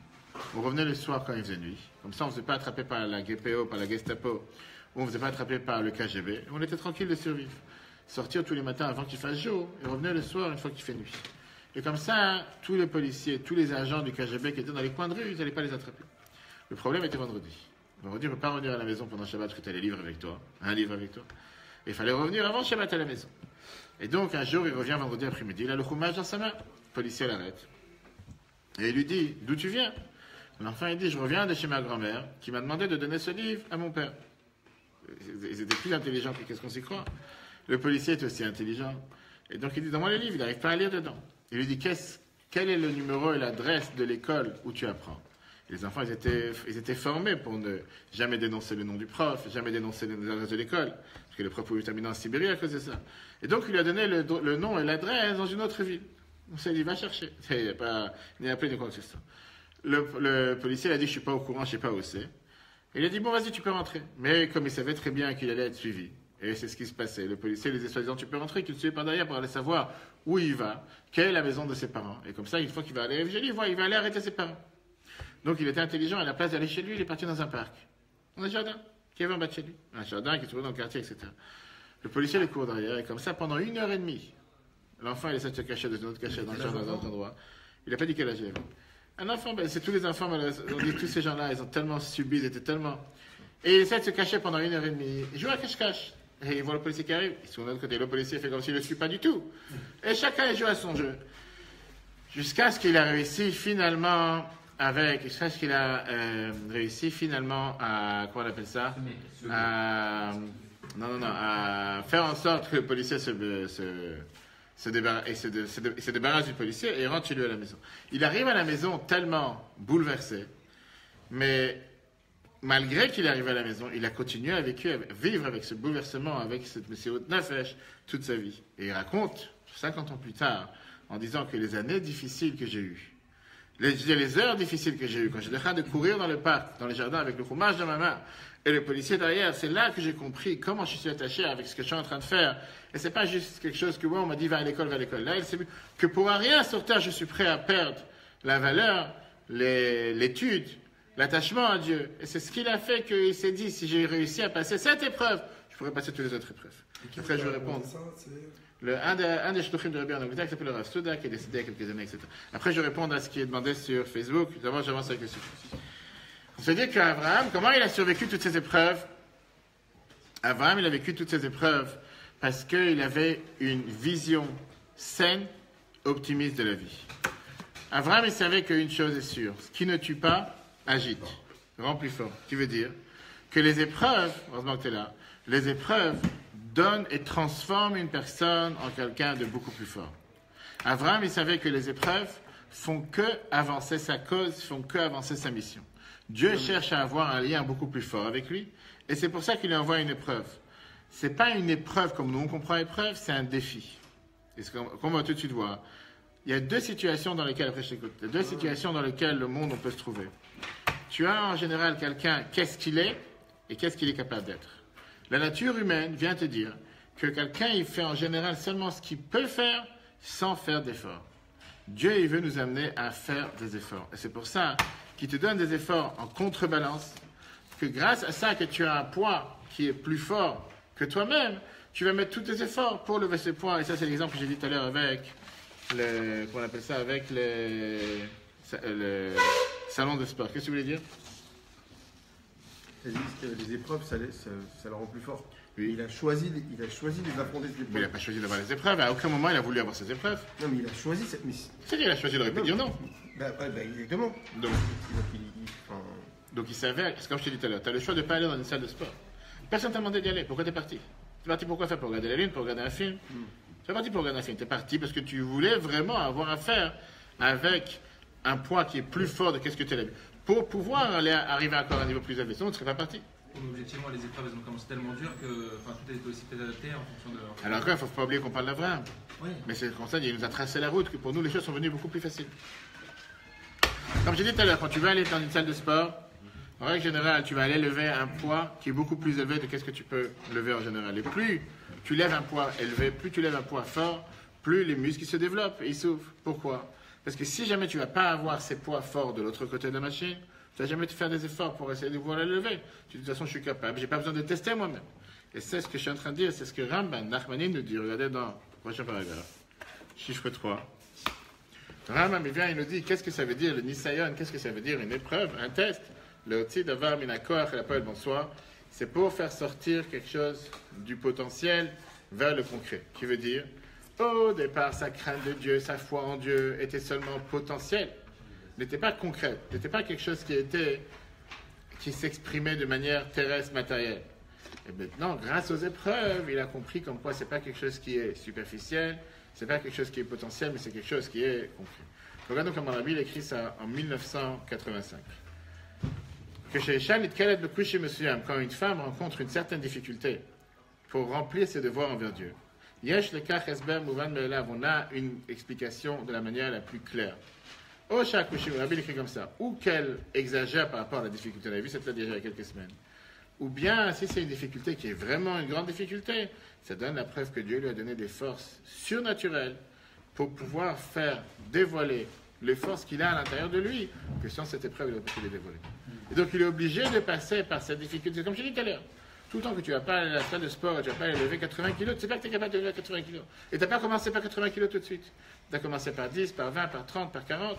On revenait le soir quand il faisait nuit. Comme ça, on ne se faisait pas attraper par la GPO, par la Gestapo, ou on ne se faisait pas attraper par le KGB. Et on était tranquille de survivre. Sortir tous les matins avant qu'il fasse jour, et revenir le soir une fois qu'il fait nuit. Et comme ça, tous les policiers, tous les agents du KGB qui étaient dans les coins de rue, ils n'allaient pas les attraper. Le problème était vendredi. Vendredi, on ne peut pas revenir à la maison pendant Shabbat parce que tu as les livres avec toi, un livre avec toi. Et il fallait revenir avant Shabbat à la maison. Et donc, un jour, il revient vendredi après-midi, il a le Chumash dans sa main. Le policier l'arrête. Et il lui dit, d'où tu viens? L'enfant, il dit, je reviens de chez ma grand-mère qui m'a demandé de donner ce livre à mon père. Ils étaient plus intelligents que qu'est-ce qu'on s'y croit. Le policier est aussi intelligent. Et donc, il dit, donne-moi le livre, il n'arrive pas à lire dedans. Il lui dit, quel est le numéro et l'adresse de l'école où tu apprends? Et les enfants, ils étaient formés pour ne jamais dénoncer le nom du prof, jamais dénoncer l'adresse de l'école, parce que le prof pouvait terminer en Sibérie à cause de ça. Et donc, il lui a donné le nom et l'adresse dans une autre ville. Donc, ça, il dit, va chercher. Il n'est appelé de quoi que ce soit. Le policier il a dit, je ne suis pas au courant, je ne sais pas où c'est. Il a dit, bon, vas-y, tu peux rentrer. Mais comme il savait très bien qu'il allait être suivi, et c'est ce qui se passait. Le policier lui disait, soi-disant, tu peux rentrer, qu'il ne suivait pas derrière pour aller savoir où il va, quelle est la maison de ses parents. Et comme ça, une fois qu'il va aller à il va aller arrêter ses parents. Donc il était intelligent, à la place d'aller chez lui, il est parti dans un parc. Dans un jardin, qui avait en bas de chez lui. Un jardin qui se trouvait dans le quartier, etc. Le policier le court derrière, et comme ça, pendant 1h30, l'enfant, il essaie de se cacher dans une autre cachette, dans le jardin, dans un autre endroit. Il n'a pas dit quel âge il avait. Un enfant, c'est tous les enfants, on dit tous ces gens-là, ils ont tellement subi, ils étaient tellement... Et il essaie de se cacher pendant 1h30. Il joue à cache-cache. Et il voit le policier qui arrive. Ils sont de l'autre côté. Le policier fait comme s'il ne le suit pas du tout. Et chacun joue à son jeu. Jusqu'à ce qu'il a réussi finalement à... Comment on appelle ça? Non, à faire en sorte que le policier se débarrasse du policier et rentre chez lui à la maison. Il arrive à la maison tellement bouleversé, mais malgré qu'il est arrivé à la maison, il a continué à vivre avec ce bouleversement, avec cette Messiot Nafesh, toute sa vie. Et il raconte, 50 ans plus tard, en disant que les années difficiles que j'ai eues, les heures difficiles que j'ai eues, quand j'ai train de courir dans le parc, dans les jardins avec le fromage dans ma main, et le policier derrière, c'est là que j'ai compris comment je suis attaché avec ce que je suis en train de faire. Et c'est pas juste quelque chose que, ouais, on m'a dit, va à l'école. Là, il s'est vu que pour rien sur terre, je suis prêt à perdre la valeur, l'étude, l'attachement à Dieu. Et c'est ce qu'il a fait qu'il s'est dit, si j'ai réussi à passer cette épreuve, je pourrais passer toutes les autres épreuves. Après, je vais répondre. Un des shluchim de Rabbi en Angleterre qui s'appelle le Rav Souda, qui est décédé il y a quelques années, etc. Après, je vais répondre à ce qui est demandé sur Facebook. D'abord, j'avance avec le sujet. On se dit qu'Abraham, comment il a survécu toutes ces épreuves? Abraham, il a vécu toutes ces épreuves parce qu'il avait une vision saine, optimiste de la vie. Abraham, il savait qu'une chose est sûre, ce qui ne tue pas, agite, rend plus fort. Ce qui veut dire que les épreuves, heureusement que tu es là, les épreuves donnent et transforment une personne en quelqu'un de beaucoup plus fort. Abraham, il savait que les épreuves font que avancer sa cause, font que avancer sa mission. Dieu cherche à avoir un lien beaucoup plus fort avec lui, et c'est pour ça qu'il lui envoie une épreuve. Ce n'est pas une épreuve comme nous on comprend épreuve, c'est un défi. Et comme on va tout de suite voir, il y a deux situations dans lesquelles, après je t'écoute, deux situations dans lesquelles le monde on peut se trouver. Tu as en général quelqu'un, qu'est-ce qu'il est et qu'est-ce qu'il est capable d'être. La nature humaine vient te dire que quelqu'un, il fait en général seulement ce qu'il peut faire sans faire d'efforts. Dieu, il veut nous amener à faire des efforts. Et c'est pour ça qu'il te donne des efforts en contrebalance, que grâce à ça que tu as un poids qui est plus fort que toi-même, tu vas mettre tous tes efforts pour lever ce poids. Et ça, c'est l'exemple que j'ai dit tout à l'heure avec comment on appelle ça, avec le salon de sport. Qu'est-ce que tu voulais dire? Ils disent que les épreuves, ça le rend plus fort. Oui. Il a choisi de les affronter, ces épreuves. Mais il n'a pas choisi d'avoir les épreuves. À aucun moment, il a voulu avoir ces épreuves. Non, mais il a choisi... C'est qu'il a choisi, il aurait pu dire non. Exactement. Donc il savait, c'est comme je te dis tout à l'heure, tu as le choix de ne pas aller dans une salle de sport. Personne ne t'a demandé d'y aller. Pourquoi tu es parti? Tu es parti pourquoi faire? Pour regarder la lune, pour regarder un film? Tu es parti pour regarder un film. Tu es parti parce que tu voulais vraiment avoir affaire avec un poids qui est plus fort de ce que tu as vu. Pour pouvoir arriver encore à un niveau plus élevé. Sinon, tu ne serais pas parti. Mais objectivement, les épreuves, elles ont commencé tellement dures que tout est aussi peut-être adapté en fonction de... Alors encore, il ne faut pas oublier qu'on parle d'Abraham. Oui. Mais c'est comme ça, il nous a tracé la route, que pour nous, les choses sont venues beaucoup plus faciles. Comme j'ai dit tout à l'heure, quand tu vas aller dans une salle de sport, en règle générale, tu vas aller lever un poids qui est beaucoup plus élevé de ce que tu peux lever en général. Et plus tu lèves un poids élevé, plus tu lèves un poids fort, plus les muscles se développent et ils s'ouvrent. Pourquoi? Parce que si jamais tu ne vas pas avoir ces poids forts de l'autre côté de la machine, tu ne vas jamais te faire des efforts pour essayer de pouvoir la lever. Tu dis, de toute façon, je suis capable, je n'ai pas besoin de tester moi-même. Et c'est ce que je suis en train de dire, c'est ce que Rambam Nachmani nous dit. Regardez dans le prochain paragraphe, chiffre 3. Rambam, il vient, il nous dit, qu'est-ce que ça veut dire le Nisayon? Qu'est-ce que ça veut dire une épreuve, un test? Le Otsi d'avoir Minakoach et l'appel bonsoir, c'est pour faire sortir quelque chose du potentiel vers le concret. Qui veut dire, au départ, sa crainte de Dieu, sa foi en Dieu était seulement potentielle, n'était pas concrète, n'était pas quelque chose qui s'exprimait de manière terrestre, matérielle. Et maintenant, grâce aux épreuves, il a compris comme quoi c'est pas quelque chose qui est superficiel, c'est pas quelque chose qui est potentiel, mais c'est quelque chose qui est concret. Regardons comment Rabbi écrit ça en 1985. Que chez Echan, quand une femme rencontre une certaine difficulté pour remplir ses devoirs envers Dieu, on a une explication de la manière la plus claire. Rabbi écrit comme ça, ou qu'elle exagère par rapport à la difficulté, on a vu ça déjà il y a quelques semaines, ou bien si c'est une difficulté qui est vraiment une grande difficulté, ça donne la preuve que Dieu lui a donné des forces surnaturelles pour pouvoir faire dévoiler les forces qu'il a à l'intérieur de lui, que sans cette épreuve, il aurait pu les dévoiler. Et donc, il est obligé de passer par cette difficulté. Comme je l'ai dit tout à l'heure, tout le temps que tu ne vas pas aller à la salle de sport et tu ne vas pas aller lever 80 kilos, tu ne sais pas que tu es capable de lever 80 kilos. Et tu n'as pas commencé par 80 kilos tout de suite. Tu as commencé par 10, par 20, par 30, par 40.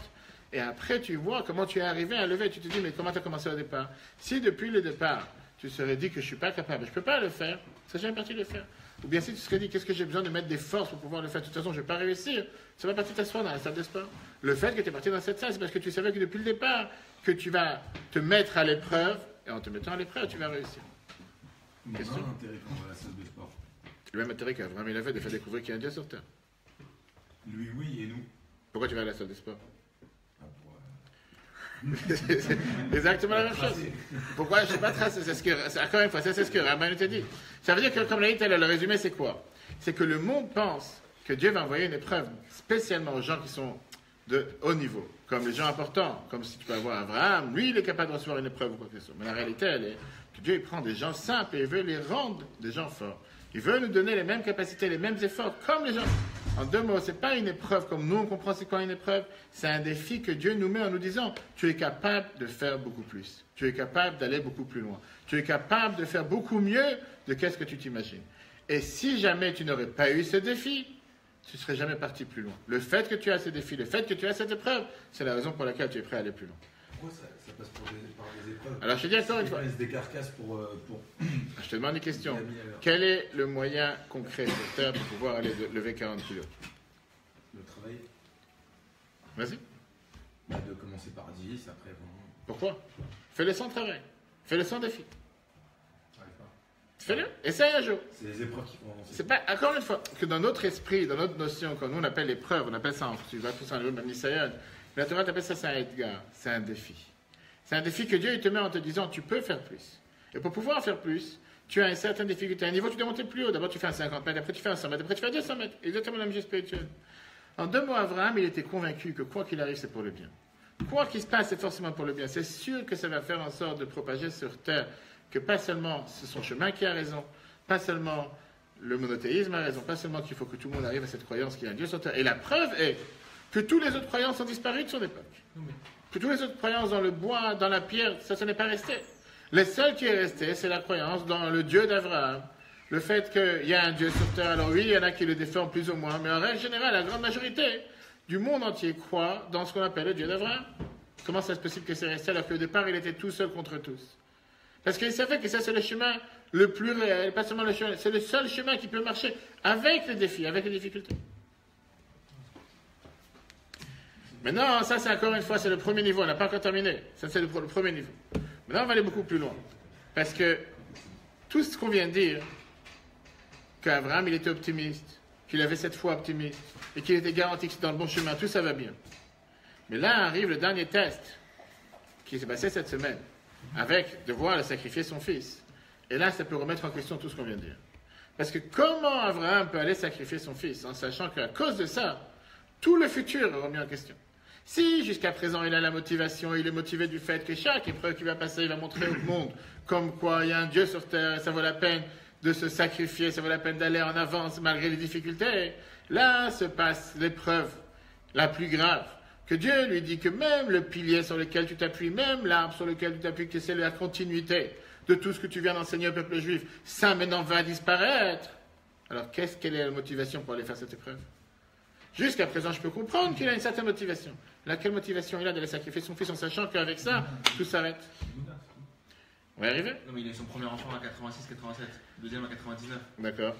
Et après, tu vois comment tu es arrivé à lever. Tu te dis, mais comment tu as commencé au départ? Si depuis le départ, tu serais dit que je ne suis pas capable, je ne peux pas le faire, ça jamais parti de le faire. Ou bien si tu serais dit, qu'est-ce que j'ai besoin de mettre des forces pour pouvoir le faire? De toute façon, je ne vais pas réussir. Ça va partir t'asseoir dans la salle de sport. Le fait que tu es parti dans cette salle, c'est parce que tu savais que depuis le départ, que tu vas te mettre à l'épreuve, et en te mettant à l'épreuve, tu vas réussir. On a Question. un intérêt quand on va à la salle de sport. Le même intérêt qu'Abraham il avait de faire découvrir qu'il y a un Dieu sur terre. Lui, oui, et nous. Pourquoi tu vas à la salle de sport? Ah, pour, C'est exactement la même chose. Pourquoi je ne sais pas tracer? Encore une fois, c'est ce que Rabban nous a dit. Ça veut dire que, comme l'a dit tout à l'heure, le résumé, c'est quoi? C'est que le monde pense que Dieu va envoyer une épreuve spécialement aux gens qui sont de haut niveau, comme les gens importants, comme si tu peux avoir Abraham, lui, il est capable de recevoir une épreuve ou quoi que ce soit. Mais la réalité, elle est que Dieu, il prend des gens simples et il veut les rendre des gens forts. Il veut nous donner les mêmes capacités, les mêmes efforts, comme les gens. En deux mots, ce n'est pas une épreuve comme nous, on comprend c'est quoi une épreuve. C'est un défi que Dieu nous met en nous disant, tu es capable de faire beaucoup plus. Tu es capable d'aller beaucoup plus loin. Tu es capable de faire beaucoup mieux de qu'est-ce que tu t'imagines. Et si jamais tu n'aurais pas eu ce défi, tu ne serais jamais parti plus loin. Le fait que tu as ce défi, le fait que tu as cette épreuve, c'est la raison pour laquelle tu es prêt à aller plus loin. pourquoi ça passe par des épreuves? Alors je te dis encore une fois, Ils laissent des carcasses pour je te demande une question. des amis à l'heure. Quel est le moyen concret sur Terre pour pouvoir aller lever 40 kilos? Le travail, Vas-y. de commencer par 10, après 20. Pourquoi? Fais-le sans travail. Fais-le sans défi. J'arrive pas. Fais-le. Essaye un jour. C'est les épreuves qui font avancer. C'est pas, encore une fois, que dans notre esprit, dans notre notion, quand nous on appelle l'épreuve, on appelle ça, tu vas tous en le même Nisayon, mais la Torah t'appelle ça, c'est un Edgar, c'est un défi. C'est un défi que Dieu il te met en te disant, tu peux faire plus. Et pour pouvoir faire plus, tu as une certaine difficulté. À un niveau, tu dois monter plus haut. D'abord, tu fais un 50 mètres, après tu fais un 100 mètres, après tu fais un 200 mètres. Exactement la même chose spirituelle. En deux mots, Abraham, il était convaincu que quoi qu'il arrive, c'est pour le bien. Quoi qu'il se passe, c'est forcément pour le bien. C'est sûr que ça va faire en sorte de propager sur terre que pas seulement c'est son chemin qui a raison, pas seulement le monothéisme a raison, pas seulement qu'il faut que tout le monde arrive à cette croyance qu'il y a un Dieu sur terre. Et la preuve est que tous les autres croyances ont disparu de son époque. Que toutes les autres croyances dans le bois, dans la pierre, ça n'est pas resté. Le seul qui est resté, c'est la croyance dans le Dieu d'Abraham. Le fait qu'il y a un Dieu sur terre. Alors oui, il y en a qui le défendent plus ou moins, mais en règle générale, la grande majorité du monde entier croit dans ce qu'on appelle le Dieu d'Abraham. Comment c'est possible que c'est resté alors qu'au départ, il était tout seul contre tous? Parce qu'il savait que ça, c'est le chemin le plus réel, pas seulement le chemin, c'est le seul chemin qui peut marcher avec les défis, avec les difficultés. Maintenant, ça, c'est encore une fois, c'est le premier niveau, on n'a pas encore terminé. Ça, c'est le premier niveau. Maintenant, on va aller beaucoup plus loin. Parce que tout ce qu'on vient de dire, qu'Abraham, il était optimiste, qu'il avait cette foi optimiste, et qu'il était garanti que c'était dans le bon chemin, tout ça va bien. Mais là arrive le dernier test qui s'est passé cette semaine, avec devoir le sacrifier son fils. Et là, ça peut remettre en question tout ce qu'on vient de dire. Parce que comment Abraham peut aller sacrifier son fils en sachant qu'à cause de ça, tout le futur est remis en question? Si jusqu'à présent il a la motivation, il est motivé du fait que chaque épreuve qui va passer, il va montrer au monde comme quoi il y a un Dieu sur terre, et ça vaut la peine de se sacrifier, ça vaut la peine d'aller en avance malgré les difficultés. Là se passe l'épreuve la plus grave. Que Dieu lui dit que même le pilier sur lequel tu t'appuies, même l'arbre sur lequel tu t'appuies, que c'est la continuité de tout ce que tu viens d'enseigner au peuple juif, ça maintenant va disparaître. Alors quelle est la motivation pour aller faire cette épreuve? Jusqu'à présent, je peux comprendre qu'il a une certaine motivation. Laquelle motivation il a d'aller sacrifier son fils en sachant qu'avec ça, tout s'arrête? On va y arriver? Non, mais il a eu son premier enfant à 86-87, deuxième à 99. D'accord.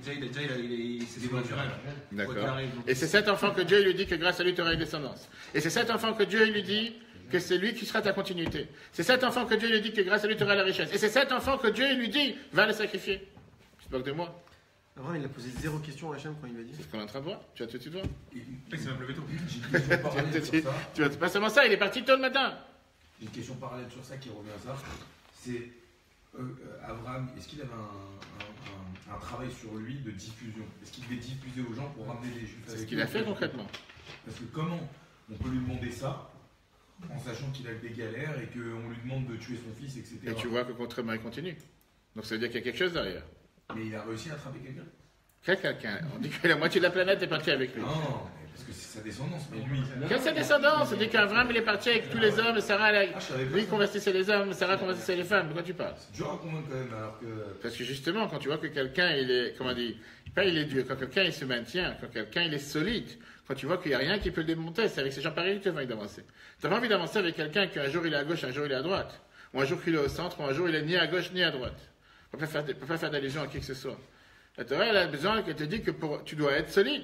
C'est des naturel. D'accord. Et c'est cet enfant que Dieu lui dit que grâce à lui, tu auras une descendance. Et c'est cet enfant que Dieu lui dit que c'est lui qui sera ta continuité. C'est cet enfant que Dieu lui dit que grâce à lui, tu auras la richesse. Et c'est cet enfant que Dieu lui dit, va le sacrifier. Tu te moques de moi? Abraham, il a posé 0 question à Hachem quand il lui a dit. C'est ce qu'on est en train de voir. Tu vas tout de suite voir. Il s'est même levé tôt. J'ai une question parallèle sur ça. Tu vas pas seulement ça, il est parti tôt le matin. J'ai une question parallèle sur ça qui revient à ça. C'est Abraham, est-ce qu'il avait un travail sur lui de diffusion? Est-ce qu'il devait diffuser aux gens pour ramener les juifs avec lui? C'est ce qu'il a fait concrètement. Parce que comment on peut lui demander ça en sachant qu'il a des galères et qu'on lui demande de tuer son fils, etc. Et tu vois que contrairement, il continue. Donc ça veut dire qu'il y a quelque chose derrière. Mais il a réussi à attraper quelqu'un? Quelqu'un. On dit que la moitié de la planète est partie avec lui. Non, parce que c'est sa descendance, mais lui. Quelle sa descendance? On dit qu'Abraham il est parti avec tous les hommes, et Sarah, je savais pas lui ça. convertissait les hommes, Sarah convertissait les femmes. De quoi tu parles? C'est dur à convaincre quand même, alors que. Parce que justement, quand tu vois que quelqu'un, il est, comment on dit, pas il est dur, quand quelqu'un il se maintient, quand quelqu'un il est solide, quand tu vois qu'il n'y a rien qui peut le démonter, c'est avec ces gens pareils que tu as envie d'avancer. Tu n'as pas envie d'avancer avec quelqu'un qu'un jour il est à gauche, un jour il est à droite, ou un jour il est au centre, ou un jour il est ni à gauche ni à droite. On ne peut pas faire d'allusion à qui que ce soit. La Torah, elle a besoin qu'elle te dise que tu dois être solide.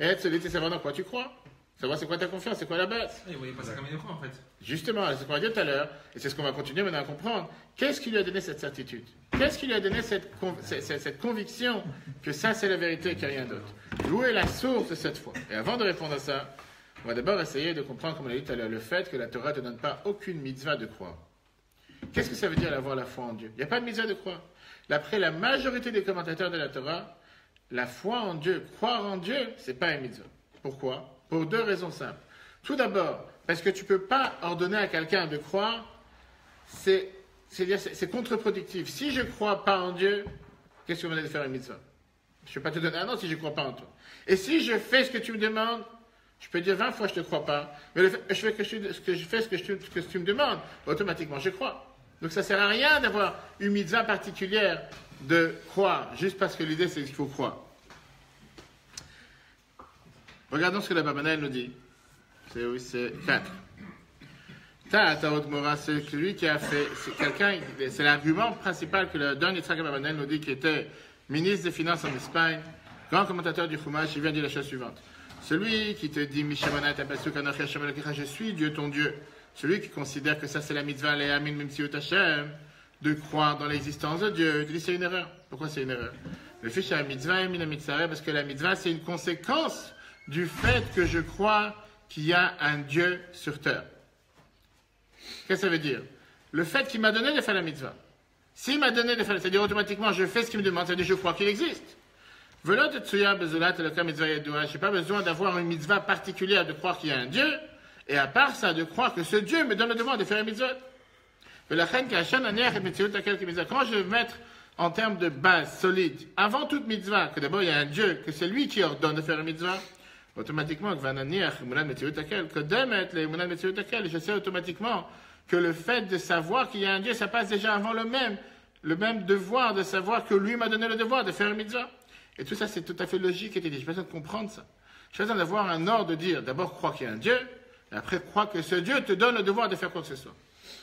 Et être solide, c'est savoir dans quoi tu crois. Savoir c'est quoi ta confiance, c'est quoi la base. Il ne voyait pas ça comme une croix en fait. Justement, c'est ce qu'on va dire tout à l'heure, et c'est ce qu'on va continuer maintenant à comprendre. Qu'est-ce qui lui a donné cette certitude? Qu'est-ce qui lui a donné cette conviction que ça c'est la vérité, qu'il n'y a rien d'autre? Où est la source de cette foi? Et avant de répondre à ça, on va d'abord essayer de comprendre, comme on l'a dit tout à l'heure, le fait que la Torah ne te donne pas aucune mitzvah de croire. Qu'est-ce que ça veut dire avoir la foi en Dieu? Il n'y a pas de mitzvah de croire. D'après la majorité des commentateurs de la Torah, la foi en Dieu, croire en Dieu, ce n'est pas une mitzvah. Pourquoi? Pour deux raisons simples. Tout d'abord, parce que tu ne peux pas ordonner à quelqu'un de croire, c'est contre-productif. Si je ne crois pas en Dieu, qu'est-ce que vous allez faire une mitzvah? Je ne peux pas te donner un an si je ne crois pas en toi. Et si je fais ce que tu me demandes, je peux dire 20 fois je ne te crois pas, mais je fais ce que tu me demandes, automatiquement je crois. Donc ça ne sert à rien d'avoir une mitzvah particulière de croire, juste parce que l'idée c'est qu'il faut croire. Regardons ce que la Barbanel nous dit. C'est 4. C'est lui qui a fait, c'est l'argument principal que le dernier Yitzhak Barbanel nous dit, qui était ministre des Finances en Espagne, grand commentateur du Chumash, il vient dire la chose suivante. Celui qui te dit, je suis Dieu ton Dieu. Celui qui considère que ça c'est la mitzvah, de croire dans l'existence de Dieu, il dit c'est une erreur. Pourquoi c'est une erreur? Le fiche à la mitzvah et la mitzvah, parce que la mitzvah c'est une conséquence du fait que je crois qu'il y a un Dieu sur terre. Qu'est-ce que ça veut dire? Le fait qu'il m'a donné de faire la mitzvah. S'il m'a donné de faire, c'est-à-dire automatiquement je fais ce qu'il me demande, c'est-à-dire je crois qu'il existe. Je n'ai pas besoin d'avoir une mitzvah particulière de croire qu'il y a un Dieu, et à part ça, de croire que ce Dieu me donne le devoir de faire une mitzvah. Quand je vais mettre en termes de base solide, avant toute mitzvah, que d'abord il y a un Dieu, que c'est lui qui ordonne de faire une mitzvah, automatiquement, je sais automatiquement que le fait de savoir qu'il y a un Dieu, ça passe déjà avant le même devoir de savoir que lui m'a donné le devoir de faire une mitzvah. Et tout ça, c'est tout à fait logique et dit. Je n'ai pas besoin de comprendre ça. Je besoin d'avoir un ordre de dire, d'abord, crois qu'il y a un Dieu, et après, crois que ce Dieu te donne le devoir de faire quoi que ce soit.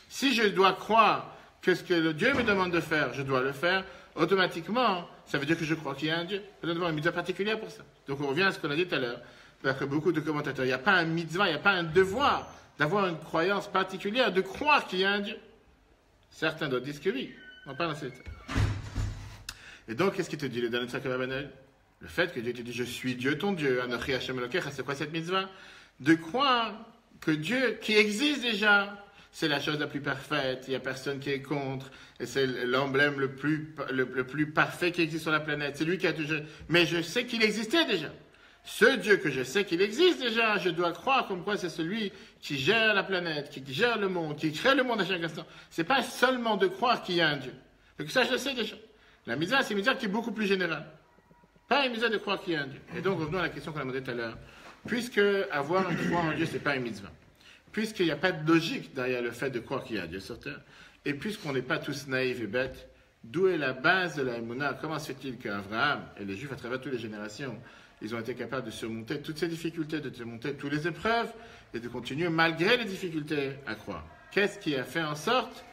Si je dois croire que ce que le Dieu me demande de faire, je dois le faire, automatiquement, ça veut dire que je crois qu'il y a un Dieu. Je dois avoir une mitzvah particulière pour ça. Donc, on revient à ce qu'on a dit tout à l'heure. D'après beaucoup de commentateurs, il n'y a pas un mitzvah, il n'y a pas un devoir d'avoir une croyance particulière, de croire qu'il y a un Dieu. Certains d'autres disent que oui. On parle dans cette état. Et donc, qu'est-ce qu'il te dit, le dernier Yitzhak Ababanel? Le fait que Dieu te dit, je suis Dieu ton Dieu, Anochi Hashem Elokecha, c'est quoi cette mitzvah? De croire que Dieu, qui existe déjà, c'est la chose la plus parfaite, il n'y a personne qui est contre, et c'est l'emblème le plus parfait qui existe sur la planète. C'est lui qui a toujours... Mais je sais qu'il existait déjà. Ce Dieu que je sais qu'il existe déjà, je dois croire comme quoi c'est celui qui gère la planète, qui gère le monde, qui crée le monde à chaque instant. C'est pas seulement de croire qu'il y a un Dieu. Donc ça, je le sais déjà. La mitzvah, c'est une mitzvah qui est beaucoup plus générale. Pas une mitzvah de croire qu'il y a un Dieu. Et donc, revenons à la question qu'on a demandée tout à l'heure. Puisque avoir une foi en Dieu, c'est pas une mitzvah. Puisqu'il n'y a pas de logique derrière le fait de croire qu'il y a un Dieu sur terre. Et puisqu'on n'est pas tous naïfs et bêtes, d'où est la base de la Emouna? Comment se fait-il qu'Abraham et les Juifs à travers toutes les générations, ils ont été capables de surmonter toutes ces difficultés, de surmonter toutes les épreuves et de continuer malgré les difficultés à croire? Qu'est-ce qui a fait en sorte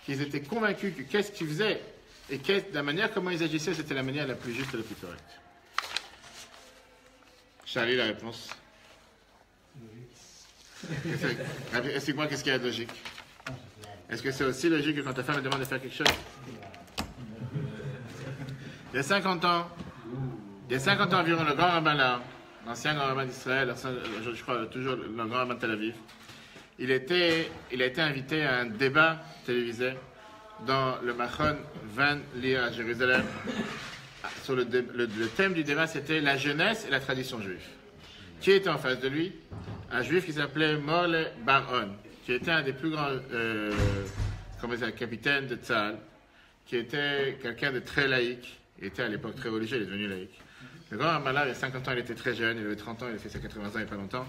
qu'ils étaient convaincus que qu'est-ce qu'ils faisaient et la manière comment ils agissaient, c'était la manière la plus juste et la plus correcte? Charlie, la réponse. Explique-moi qu'est-ce qu'il y a de logique. Est-ce que c'est aussi logique que quand ta femme te demande de faire quelque chose? Il y a 50 ans environ, le grand rabbin là, l'ancien grand rabbin d'Israël, je crois toujours le grand rabbin de Tel Aviv, il a été invité à un débat télévisé dans le Machon Van Leer à Jérusalem. Sur le thème du débat, c'était la jeunesse et la tradition juive. Qui était en face de lui? Un juif qui s'appelait Morle Bar-On, qui était un des plus grands capitaines de Tzahal, qui était quelqu'un de très laïque. Il était à l'époque très religieux, il est devenu laïque. Le grand Ramallah, il y a 50 ans, il était très jeune, il avait 30 ans, il a fait ses 80 ans il n'y a pas longtemps.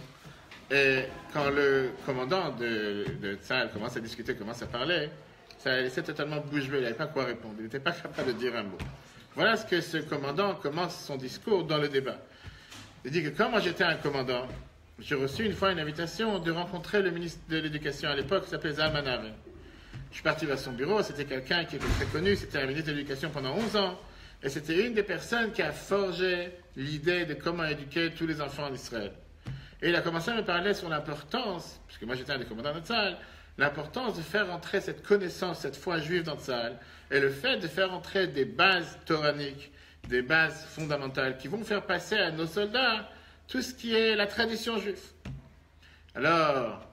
Et quand le commandant de Tzahal commence à discuter, commence à parler, ça l'a laissé totalement bouche bée, il n'avait pas quoi répondre, il n'était pas capable de dire un mot. Voilà ce que ce commandant commence son discours dans le débat. Il dit que quand moi j'étais un commandant, j'ai reçu une fois une invitation de rencontrer le ministre de l'Éducation à l'époque, qui s'appelait Zalman Aven. Je suis parti vers son bureau, c'était quelqu'un qui était très connu, c'était un ministre de l'Éducation pendant 11 ans, et c'était une des personnes qui a forgé l'idée de comment éduquer tous les enfants d'Israël. Et il a commencé à me parler sur l'importance, puisque moi j'étais un des commandants de Tzahal, l'importance de faire entrer cette connaissance, cette foi juive dans Tzahal, et le fait de faire entrer des bases toraniques, des bases fondamentales qui vont faire passer à nos soldats tout ce qui est la tradition juive. Alors,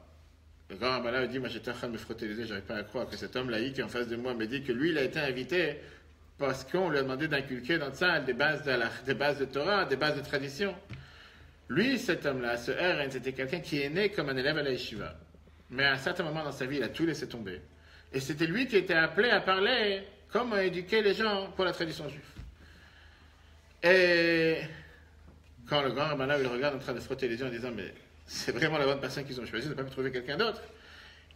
le grand rabbin là dit, moi j'étais en train de me frotter les yeux, j'arrive pas à croire que cet homme laïque qui est en face de moi me dit que lui il a été invité parce qu'on lui a demandé d'inculquer dans ça des bases de Torah, des bases de tradition. Lui, cet homme-là, ce RN, c'était quelqu'un qui est né comme un élève à la yeshiva. Mais à un certain moment dans sa vie, il a tout laissé tomber. Et c'était lui qui était appelé à parler comment éduquer les gens pour la tradition juive. Et quand le grand rabbin là, il regarde en train de frotter les yeux en disant, mais c'est vraiment la bonne personne qu'ils ont choisie, ils n'ont pas pu trouver quelqu'un d'autre.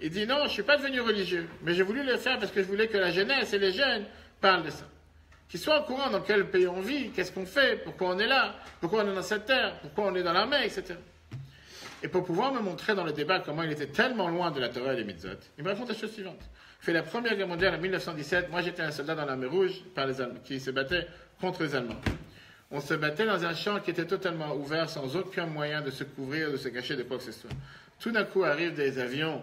Il dit, non, je ne suis pas devenu religieux, mais j'ai voulu le faire parce que je voulais que la jeunesse et les jeunes parlent de ça. Qu'ils soient au courant dans quel pays on vit, qu'est-ce qu'on fait, pourquoi on est là, pourquoi on est dans cette terre, pourquoi on est dans l'armée, etc. Et pour pouvoir me montrer dans le débat comment il était tellement loin de la Torah et des mitzvot, il me raconte la chose suivante. Il fait la Première Guerre mondiale en 1917, moi j'étais un soldat dans l'armée rouge qui se battait contre les Allemands. On se battait dans un champ qui était totalement ouvert, sans aucun moyen de se couvrir, de se cacher de quoi que ce soit. Tout d'un coup arrivent des avions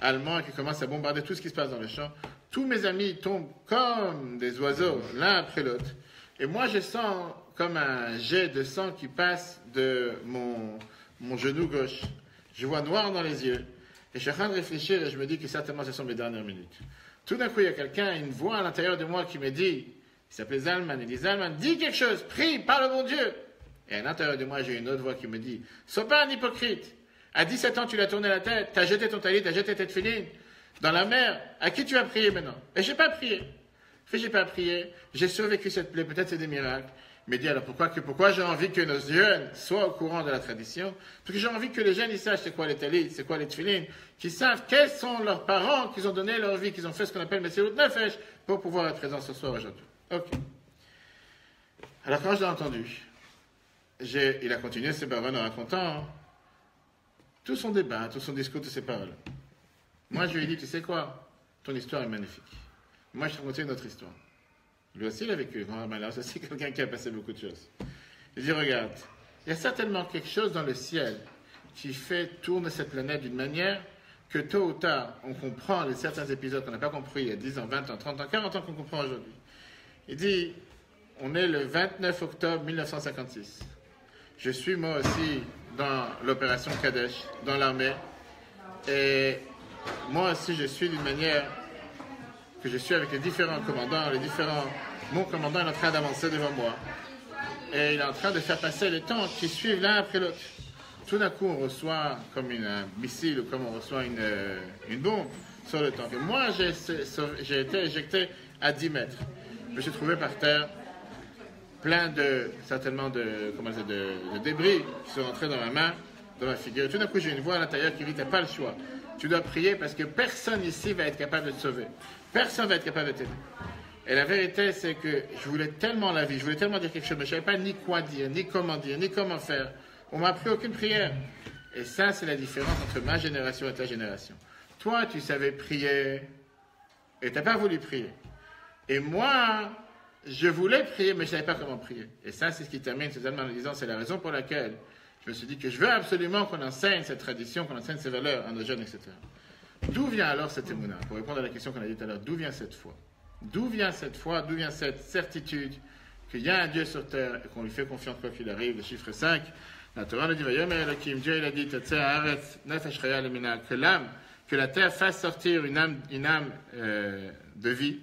allemands qui commencent à bombarder tout ce qui se passe dans le champ. Tous mes amis tombent comme des oiseaux, l'un après l'autre. Et moi, je sens comme un jet de sang qui passe de mon genou gauche. Je vois noir dans les yeux. Et je suis en train de réfléchir et je me dis que certainement ce sont mes dernières minutes. Tout d'un coup, il y a quelqu'un, une voix à l'intérieur de moi qui me dit, il s'appelait Zalman, il dit, Zalman, dis quelque chose, prie, parle au bon Dieu. Et à l'intérieur de moi, j'ai une autre voix qui me dit, sois pas un hypocrite. À 17 ans, tu l'as tourné la tête, tu as jeté ton talit, tu as jeté tes tefilines dans la mer. À qui tu vas prier maintenant? Et j'ai pas prié. J'ai pas prié, j'ai survécu cette plaie, peut-être c'est des miracles. Mais dis alors pourquoi j'ai envie que nos jeunes soient au courant de la tradition? Parce que j'ai envie que les jeunes ils sachent c'est quoi les talit, c'est quoi les tefilines, qu'ils savent quels sont leurs parents, qu'ils ont donné leur vie, qu'ils ont fait ce qu'on appelle Messirut Nefesh pour pouvoir être présents ce soir aujourd'hui. Ok. Alors quand je l'ai entendu, il a continué ses paroles en racontant tout son débat, tout son discours, toutes ses paroles. Moi, je lui ai dit, tu sais quoi? Ton histoire est magnifique. Moi, je te racontais une autre histoire. Lui aussi, il a vécu. Grand malheur, c'est aussi quelqu'un qui a passé beaucoup de choses. Il dit, regarde, il y a certainement quelque chose dans le ciel qui fait tourner cette planète d'une manière que tôt ou tard, on comprend les certains épisodes qu'on n'a pas compris il y a 10 ans, 20 ans, 30 ans, 40 ans qu'on comprend aujourd'hui. Il dit, on est le 29 octobre 1956. Je suis moi aussi dans l'opération Kadesh, dans l'armée. Et moi aussi, je suis d'une manière que je suis avec les différents commandants, mon commandant est en train d'avancer devant moi. Et il est en train de faire passer les temps qui suivent l'un après l'autre. Tout d'un coup, on reçoit comme un missile ou comme on reçoit une bombe sur le tank. Et moi, j'ai été éjecté à 10 mètres. Je me suis trouvé par terre, plein certainement de débris qui sont rentrés dans ma main, dans ma figure. Tout d'un coup, j'ai une voix à l'intérieur qui dit, tu n'as pas le choix. Tu dois prier parce que personne ici va être capable de te sauver. Personne ne va être capable de t'aider. Et la vérité, c'est que je voulais tellement la vie, je voulais tellement dire quelque chose, mais je ne savais pas ni quoi dire, ni comment faire. On m'a appris aucune prière. Et ça, c'est la différence entre ma génération et ta génération. Toi, tu savais prier et tu n'as pas voulu prier. Et moi, je voulais prier, mais je ne savais pas comment prier. Et ça, c'est ce qui termine ces Allemands en disant, c'est la raison pour laquelle je me suis dit que je veux absolument qu'on enseigne cette tradition, qu'on enseigne ces valeurs à nos jeunes, etc. D'où vient alors cette émouna? Pour répondre à la question qu'on a dit tout à l'heure, d'où vient cette foi? D'où vient cette foi? D'où vient cette certitude qu'il y a un Dieu sur terre et qu'on lui fait confiance quoi qu'il arrive? Le chiffre 5, la Torah nous dit, Dieu il a dit, que la terre fasse sortir une âme de vie,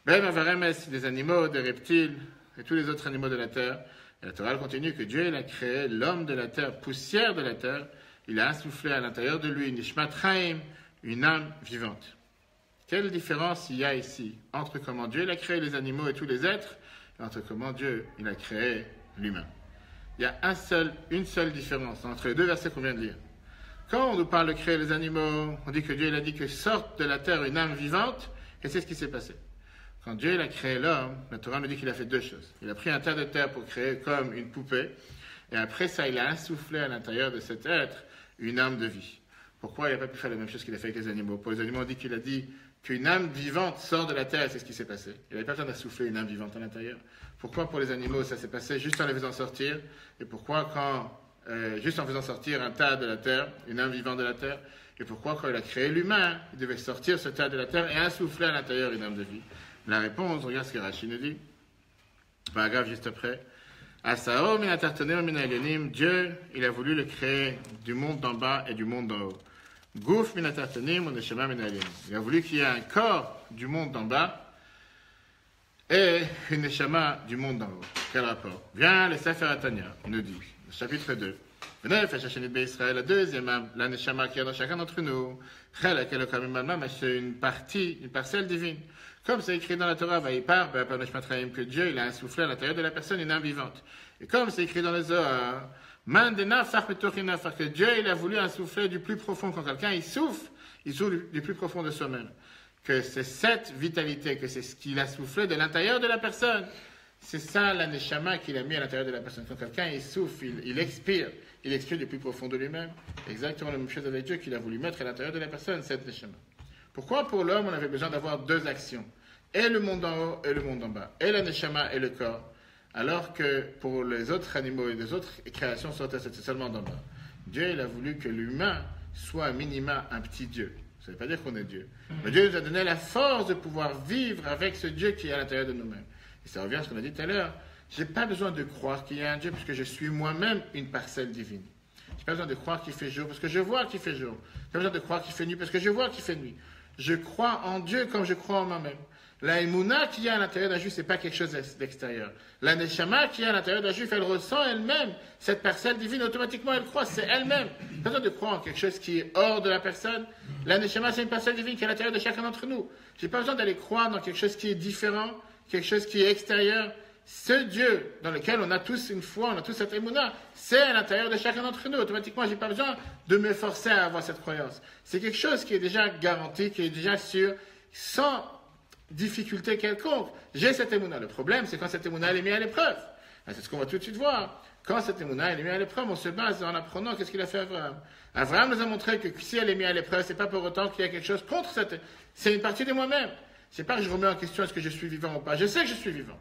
des animaux, des reptiles et tous les autres animaux de la terre. Et la Torah continue que Dieu il a créé l'homme de la terre, poussière de la terre. Il a insufflé à l'intérieur de lui Nishmat Chaim, une âme vivante. Quelle différence il y a ici entre comment Dieu il a créé les animaux et tous les êtres et entre comment Dieu il a créé l'humain? Il y a une seule différence entre les deux versets qu'on vient de lire. Quand on nous parle de créer les animaux, on dit que Dieu il a dit que sorte de la terre une âme vivante, et c'est ce qui s'est passé. Quand Dieu il a créé l'homme, la Torah nous dit qu'il a fait deux choses. Il a pris un tas de terre pour créer comme une poupée, et après ça, il a insufflé à l'intérieur de cet être une âme de vie. Pourquoi il n'a pas pu faire la même chose qu'il a fait avec les animaux? Pour les animaux, on dit qu'il a dit qu'une âme vivante sort de la terre, et c'est ce qui s'est passé. Il n'avait pas besoin d'insuffler une âme vivante à l'intérieur. Pourquoi pour les animaux, ça s'est passé juste en les faisant sortir? Et pourquoi quand juste en faisant sortir un tas de la terre, une âme vivante de la terre. Et pourquoi, quand il a créé l'humain, il devait sortir ce tas de la terre et insouffler à l'intérieur une âme de vie? La réponse, regarde ce que Rashi nous dit. Paragraphe juste après. Asao minatartonim minalenim, Dieu, il a voulu le créer du monde d'en bas et du monde d'en haut. Gouf minatartonim neshama minalenim. Il a voulu qu'il y ait un corps du monde d'en bas et une neshama du monde d'en haut. Quel rapport? Viens, le Sefer Atanya nous dit, chapitre 2. La deuxième âme, la neshama qui est dans chacun d'entre nous, c'est une partie, une parcelle divine. Comme c'est écrit dans la Torah, que Dieu il a insoufflé à l'intérieur de la personne une âme vivante. Et comme c'est écrit dans le Zohar, que Dieu il a voulu insouffler du plus profond. Quand quelqu'un il souffle du plus profond de soi-même. Que c'est cette vitalité, que c'est ce qu'il a soufflé de l'intérieur de la personne. C'est ça la neshama qu'il a mis à l'intérieur de la personne. Quand quelqu'un il souffle, il expire du plus profond de lui-même. Exactement la même chose avec Dieu qu'il a voulu mettre à l'intérieur de la personne, cette neshama. Pourquoi pour l'homme on avait besoin d'avoir deux actions, et le monde en haut et le monde en bas, et la neshama et le corps, alors que pour les autres animaux et les autres créations sur terre, c'était seulement d'en bas. Dieu il a voulu que l'humain soit à minima un petit Dieu. Ça ne veut pas dire qu'on est Dieu. Mais Dieu nous a donné la force de pouvoir vivre avec ce Dieu qui est à l'intérieur de nous-mêmes. Et ça revient à ce qu'on a dit tout à l'heure. Je n'ai pas besoin de croire qu'il y a un Dieu parce que je suis moi-même une parcelle divine. Je n'ai pas besoin de croire qu'il fait jour parce que je vois qu'il fait jour. Je n'ai pas besoin de croire qu'il fait nuit parce que je vois qu'il fait nuit. Je crois en Dieu comme je crois en moi-même. La émouna qui est à l'intérieur d'un juif, ce n'est pas quelque chose d'extérieur. La neshama qui est à l'intérieur d'un juif, elle ressent elle-même cette parcelle divine, automatiquement elle croit, c'est elle-même. Pas besoin de croire en quelque chose qui est hors de la personne. La neshama, c'est une parcelle divine qui est à l'intérieur de chacun d'entre nous. Je n'ai pas besoin d'aller croire dans quelque chose qui est différent, quelque chose qui est extérieur. Ce Dieu dans lequel on a tous une foi, on a tous cette émouna, c'est à l'intérieur de chacun d'entre nous. Automatiquement, je n'ai pas besoin de me forcer à avoir cette croyance. C'est quelque chose qui est déjà garanti, qui est déjà sûr, sans difficulté quelconque. J'ai cette émouna. Le problème, c'est quand cette émouna elle est mise à l'épreuve. C'est ce qu'on va tout de suite voir. Quand cette émouna elle est mise à l'épreuve, on se base en apprenant qu'est-ce qu'il a fait Abraham. Abraham nous a montré que si elle est mise à l'épreuve, c'est pas pour autant qu'il y a quelque chose contre cette. C'est une partie de moi-même. C'est pas que je remets en question est-ce que je suis vivant ou pas. Je sais que je suis vivant.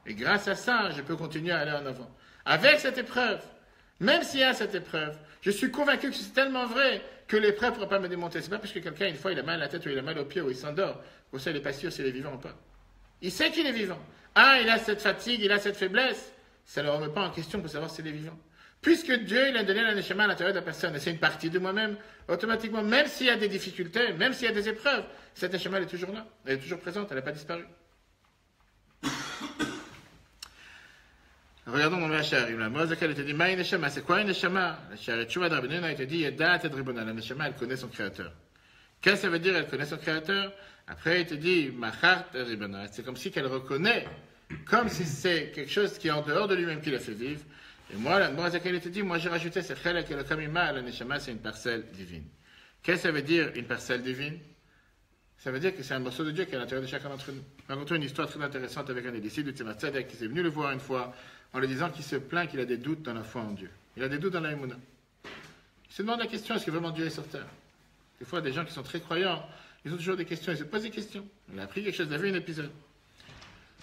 Et grâce à ça, je peux continuer à aller en avant. Avec cette épreuve, même s'il y a cette épreuve, je suis convaincu que c'est tellement vrai que l'épreuve ne pourra pas me démonter. C'est pas parce que quelqu'un, une fois, il a mal à la tête ou il a mal aux pieds ou il s'endort. Pour ça, il n'est pas sûr s'il est vivant ou pas. Il sait qu'il est vivant. Ah, il a cette fatigue, il a cette faiblesse. Ça ne le remet pas en question pour savoir s'il est vivant. Puisque Dieu, il a donné la neshama à l'intérieur de la personne, et c'est une partie de moi-même, automatiquement, même s'il y a des difficultés, même s'il y a des épreuves, cette neshama, elle est toujours là. Elle est toujours présente, elle n'a pas disparu. Regardons dans le Hacharim. La Mosaka, elle te dit, Maï Neshama, c'est quoi une Neshama? La Charit Chouva de Rabbeinu, elle te dit, Yedat et Dribona. La Neshama, elle connaît son créateur. Qu'est-ce que ça veut dire, elle connaît son créateur? Après, il te dit, Machart et Dribona. C'est comme si qu'elle reconnaît, comme si c'est quelque chose qui est en dehors de lui-même qui l'a fait vivre. Et moi, la Mosaka, elle te dit, moi j'ai rajouté, c'est Chelek et le Kamima, la Neshama, c'est une parcelle divine. Qu'est-ce que ça veut dire, une parcelle divine? Ça veut dire que c'est un morceau de Dieu qui est à l'intérieur de chacun d'entre nous. Racontons une histoire très intéressante avec un des disciples de Tzemach Tzedek qui s'est venu le voir une fois en lui disant qu'il se plaint qu'il a des doutes dans la foi en Dieu. Il a des doutes dans la émouna. Il se demande la question, est-ce que vraiment Dieu est sur terre? Des fois, des gens qui sont très croyants, ils ont toujours des questions, ils se posent des questions. Il a appris quelque chose, il a vu un épisode.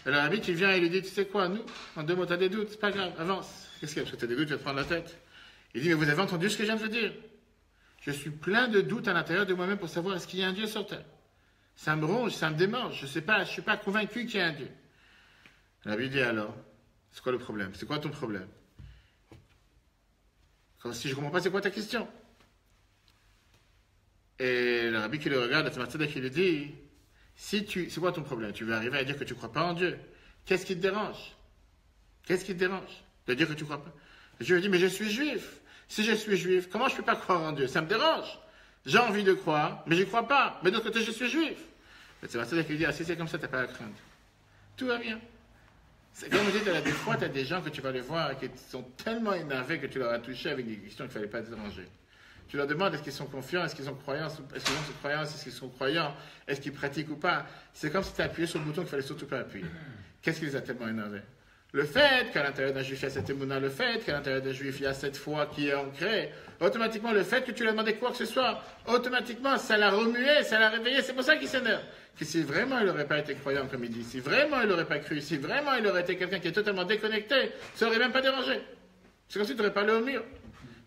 Et le rabbi qui vient et lui dit, tu sais quoi, nous, en 2 mots, tu as des doutes, c'est pas grave, avance. Qu'est-ce qu'il y a? Parce que tu as des doutes, tu vas te prendre la tête. Il dit, mais vous avez entendu ce que je viens de vous dire? Je suis plein de doutes à l'intérieur de moi-même pour savoir est-ce qu'il y a un Dieu sur terre. Ça me ronge, ça me démange, je ne suis pas convaincu qu'il y a un Dieu. Le rabbi dit alors, c'est quoi le problème? C'est quoi ton problème? Si je ne comprends pas, c'est quoi ta question? Et le rabbi qui le regarde, qui lui dit, c'est quoi ton problème? Tu veux arriver à dire que tu ne crois pas en Dieu. Qu'est-ce qui te dérange? Qu'est-ce qui te dérange de dire que tu ne crois pas? Je lui dis, mais je suis juif. Si je suis juif, comment je ne peux pas croire en Dieu? Ça me dérange. J'ai envie de croire, mais je n'y crois pas. Mais de l'autre côté, je suis juif. Mais c'est qui lui dit, si c'est comme ça, tu n'as pas à craindre. Tout va bien. C'est comme je dis, des fois, tu as des gens que tu vas les voir qui sont tellement énervés que tu leur as touché avec des questions qu'il ne fallait pas déranger. Tu leur demandes est-ce qu'ils sont confiants, est-ce qu'ils sont croyants, est-ce qu'ils sont croyants, est-ce qu'ils pratiquent ou pas. C'est comme si tu as appuyé sur le bouton qu'il ne fallait surtout pas appuyer. Qu'est-ce qui les a tellement énervés? Le fait qu'à l'intérieur d'un juif il y a cette émouna, le fait qu'à l'intérieur d'un juif il y a cette foi qui est ancrée, automatiquement le fait que tu lui as demandé quoi que ce soit, automatiquement ça l'a remué, ça l'a réveillé, c'est pour ça qu'il s'énerve. Que si vraiment il n'aurait pas été croyant comme il dit, si vraiment il n'aurait pas cru, si vraiment il aurait été quelqu'un qui est totalement déconnecté, ça n'aurait même pas dérangé. C'est comme si tu aurais parlé au mur.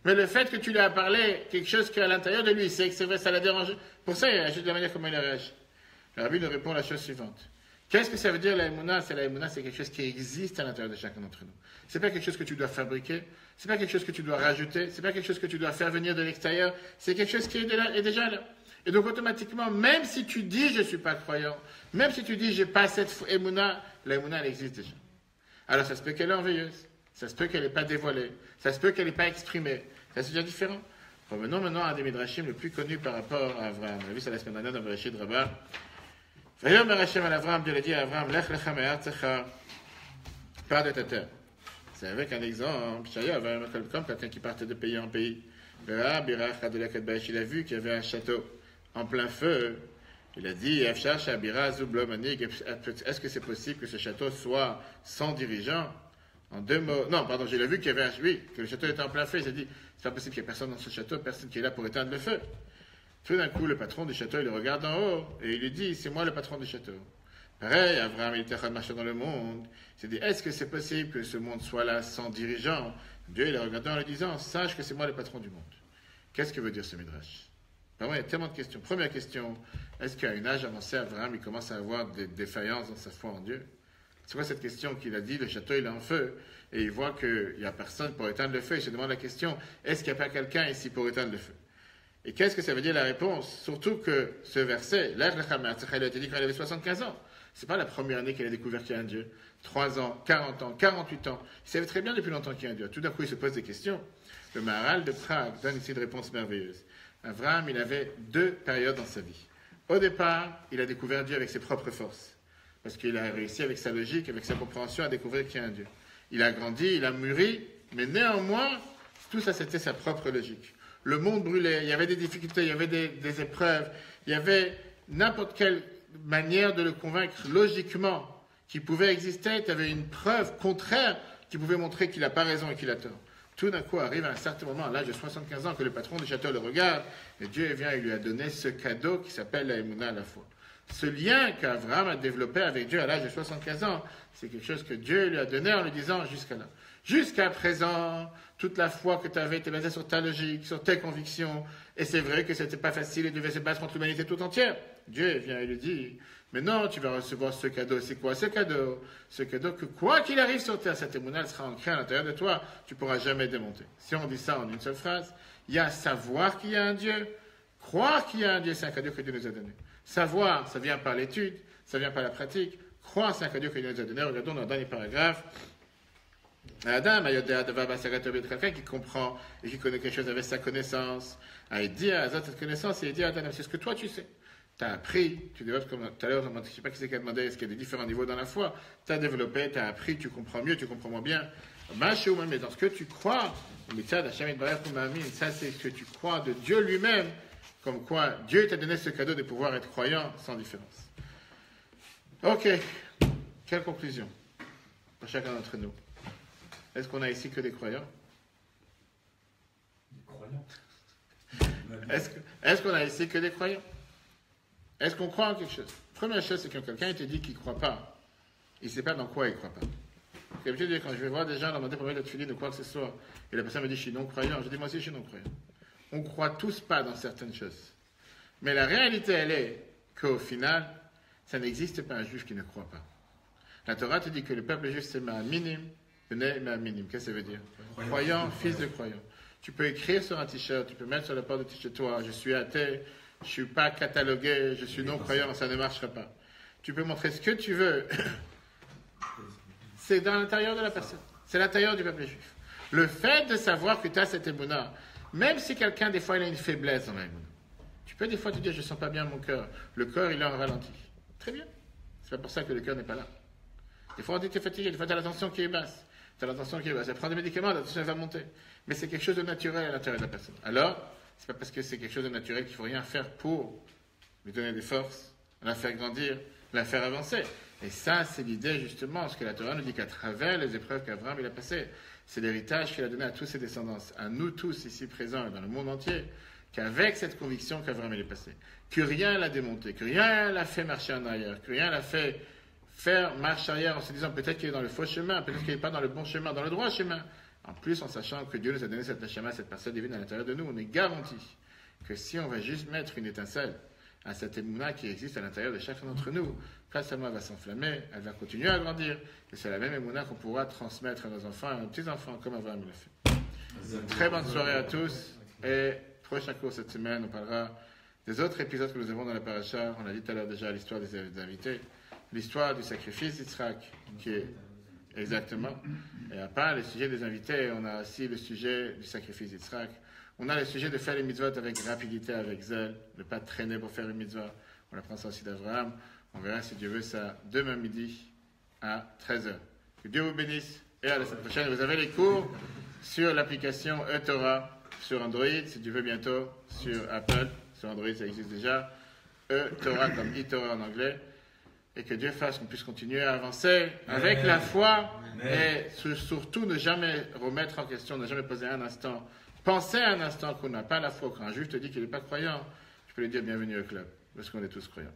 Mais le fait que tu lui as parlé quelque chose qui est à l'intérieur de lui, c'est que c'est vrai, ça l'a dérangé. Pour ça, il a juste de la manière comment il a réagi. Le rabbi nous répond la chose suivante. Qu'est-ce que ça veut dire la émouna? C'est quelque chose qui existe à l'intérieur de chacun d'entre nous. C'est pas quelque chose que tu dois fabriquer, c'est pas quelque chose que tu dois rajouter, c'est pas quelque chose que tu dois faire venir de l'extérieur, c'est quelque chose qui est déjà là. Et donc automatiquement, même si tu dis je suis pas croyant, même si tu dis j'ai pas cette émouna, la émouna elle existe déjà. Alors ça se peut qu'elle est enveilleuse, ça se peut qu'elle n'est pas dévoilée, ça se peut qu'elle n'est pas exprimée. Ça c'est déjà différent. Revenons maintenant à des midrashim le plus connu par rapport à Abraham. On a vu ça la semaine dernière dans Bereshit Rabbah. Vayom Hashem al Avraham, Dieu a dit à Abraham, Lech lecha me'artzecha, pars de ta terre. C'est avec un exemple, comme quelqu'un qui partait de pays en pays. Il a vu qu'il y avait un château en plein feu. Il a dit, est-ce que c'est possible que ce château soit sans dirigeant? En deux mots, non, pardon, j'ai vu qu'il y avait que le château était en plein feu. Il s'est dit, c'est pas possible qu'il n'y ait personne dans ce château, personne qui est là pour éteindre le feu. Tout d'un coup, le patron du château, il le regarde en haut et il lui dit, c'est moi le patron du château. Pareil, Abraham, il était en train de marcher dans le monde. Il s'est dit, est-ce que c'est possible que ce monde soit là sans dirigeant? Dieu, il a regardé en lui disant, sache que c'est moi le patron du monde. Qu'est-ce que veut dire ce midrash? Vraiment, il y a tellement de questions. Première question, est-ce qu'à un âge avancé, Abraham, il commence à avoir des défaillances dans sa foi en Dieu? C'est quoi cette question qu'il a dit, le château il est en feu, et il voit qu'il n'y a personne pour éteindre le feu, il se demande la question, est-ce qu'il n'y a pas quelqu'un ici pour éteindre le feu? Et qu'est-ce que ça veut dire la réponse? Surtout que ce verset, il a été dit quand il avait 75 ans. C'est pas la première année qu'il a découvert qu'il y a un Dieu. 3 ans, 40 ans, 48 ans. Il savait très bien depuis longtemps qu'il y a un Dieu. Tout d'un coup, il se pose des questions. Le Maharal de Prague donne ici une réponse merveilleuse. Abraham, il avait 2 périodes dans sa vie. Au départ, il a découvert Dieu avec ses propres forces. Parce qu'il a réussi avec sa logique, avec sa compréhension à découvrir qu'il y a un Dieu. Il a grandi, il a mûri, mais néanmoins, tout ça c'était sa propre logique. Le monde brûlait, il y avait des difficultés, il y avait des épreuves, il y avait n'importe quelle manière de le convaincre logiquement qu'il pouvait exister, tu avais une preuve contraire qui pouvait montrer qu'il n'a pas raison et qu'il a tort. Tout d'un coup arrive à un certain moment, à l'âge de 75 ans, que le patron du château le regarde, et Dieu vient et lui a donné ce cadeau qui s'appelle la émouna à la foi. Ce lien qu'Abraham a développé avec Dieu à l'âge de 75 ans, c'est quelque chose que Dieu lui a donné en lui disant jusqu'à là. Jusqu'à présent, toute la foi que tu avais était basée sur ta logique, sur tes convictions, et c'est vrai que c'était pas facile et devait se battre contre l'humanité tout entière. Dieu vient et lui dit, mais non, tu vas recevoir ce cadeau. C'est quoi ce cadeau? Ce cadeau que quoi qu'il arrive sur terre, cette émouna, elle sera ancrée à l'intérieur de toi, tu ne pourras jamais démonter. Si on dit ça en une seule phrase, il y a savoir qu'il y a un Dieu, croire qu'il y a un Dieu, c'est un cadeau que Dieu nous a donné. Savoir, ça vient par l'étude, ça vient par la pratique. Croire, c'est un cadeau que Dieu nous a donné. Regardons dans le dernier paragraphe. Adam, quelqu'un qui comprend et qui connaît quelque chose avec sa connaissance. Il dit à Azat cette connaissance et il dit à Adam, c'est ce que toi tu sais. Tu as appris, tu développes comme tout à l'heure, je ne sais pas qui c'est qui a demandé, est-ce qu'il y a des différents niveaux dans la foi. Tu as développé, tu as appris, tu comprends mieux, tu comprends moins bien. Mais dans ce que tu crois, ça c'est ce que tu crois de Dieu lui-même, comme quoi Dieu t'a donné ce cadeau de pouvoir être croyant sans différence. Ok, quelle conclusion pour chacun d'entre nous? Est-ce qu'on a ici que des croyants? Des croyants. Est-ce qu'on a ici que des croyants? Est-ce qu'on croit en quelque chose? Première chose, c'est que quelqu'un te dit qu'il ne croit pas. Il ne sait pas dans quoi il ne croit pas. J'ai l'habitude de dire, quand je vais voir des gens demander pour mettre de filer de quoi que ce soit, et la personne me dit, je suis non-croyant. Je dis, moi aussi, je suis non-croyant. On ne croit tous pas dans certaines choses. Mais la réalité, elle est qu'au final, ça n'existe pas un juif qui ne croit pas. La Torah te dit que le peuple juif, c'est ma minime, qu'est-ce que ça veut dire? Croyant, fils de croyant. Tu peux écrire sur un t-shirt, tu peux mettre sur la porte de t-shirt, toi, je suis athée, je ne suis pas catalogué, je suis non-croyant, ça ne marchera pas. Tu peux montrer ce que tu veux. C'est dans l'intérieur de la personne. C'est l'intérieur du peuple juif. Le fait de savoir que tu as cette émouna, même si quelqu'un, des fois, il a une faiblesse dans la émouna, tu peux des fois te dire, je ne sens pas bien mon cœur. Le cœur, il est en ralenti. Très bien. C'est pas pour ça que le cœur n'est pas là. Des fois, on dit que tu es fatigué, des fois, tu as la tension qui est basse. Tu as la tension qui est basse. Elle prend des médicaments, la tension va monter. Mais c'est quelque chose de naturel à l'intérieur de la personne. Alors, c'est pas parce que c'est quelque chose de naturel qu'il faut rien faire pour lui donner des forces, la faire grandir, la faire avancer. Et ça, c'est l'idée, justement, ce que la Torah nous dit qu'à travers les épreuves qu'Abraham il a passées, c'est l'héritage qu'il a donné à tous ses descendants, à nous tous ici présents et dans le monde entier, qu'avec cette conviction qu'Abraham il est passé, que rien l'a démonté, que rien l'a fait marcher en arrière, que rien l'a fait faire marche arrière en se disant peut-être qu'il est dans le faux chemin, peut-être qu'il n'est pas dans le bon chemin, dans le droit chemin. En plus, en sachant que Dieu nous a donné cette neshama, cette personne divine à l'intérieur de nous, on est garanti que si on va juste mettre une étincelle à cette émouna qui existe à l'intérieur de chacun d'entre nous, quand seulement elle va s'enflammer, elle va continuer à grandir. Et c'est la même émouna qu'on pourra transmettre à nos enfants et à nos petits-enfants, comme Abraham l'a fait. Très bonne soirée à tous. Et prochain cours cette semaine, on parlera des autres épisodes que nous avons dans la paracha. On a dit tout à l'heure déjà l'histoire des invités, l'histoire du sacrifice d'Israël, qui est exactement. Et à part le sujet des invités, on a aussi le sujet du sacrifice d'Israël. On a le sujet de faire les mitzvot avec rapidité, avec zèle, de ne pas traîner pour faire une mitzvah. On apprend ça aussi d'Abraham. On verra si Dieu veut ça demain midi à 13h. Que Dieu vous bénisse et à la semaine prochaine. Vous avez les cours sur l'application eTorah sur Android, si Dieu veut bientôt, sur Apple. Sur Android, ça existe déjà. eTorah comme eTorah en anglais. Et que Dieu fasse qu'on puisse continuer à avancer avec la foi et surtout ne jamais remettre en question, ne jamais poser un instant. Pensez un instant qu'on n'a pas la foi, quand un juge te dit qu'il n'est pas croyant, tu peux lui dire bienvenue au club, parce qu'on est tous croyants.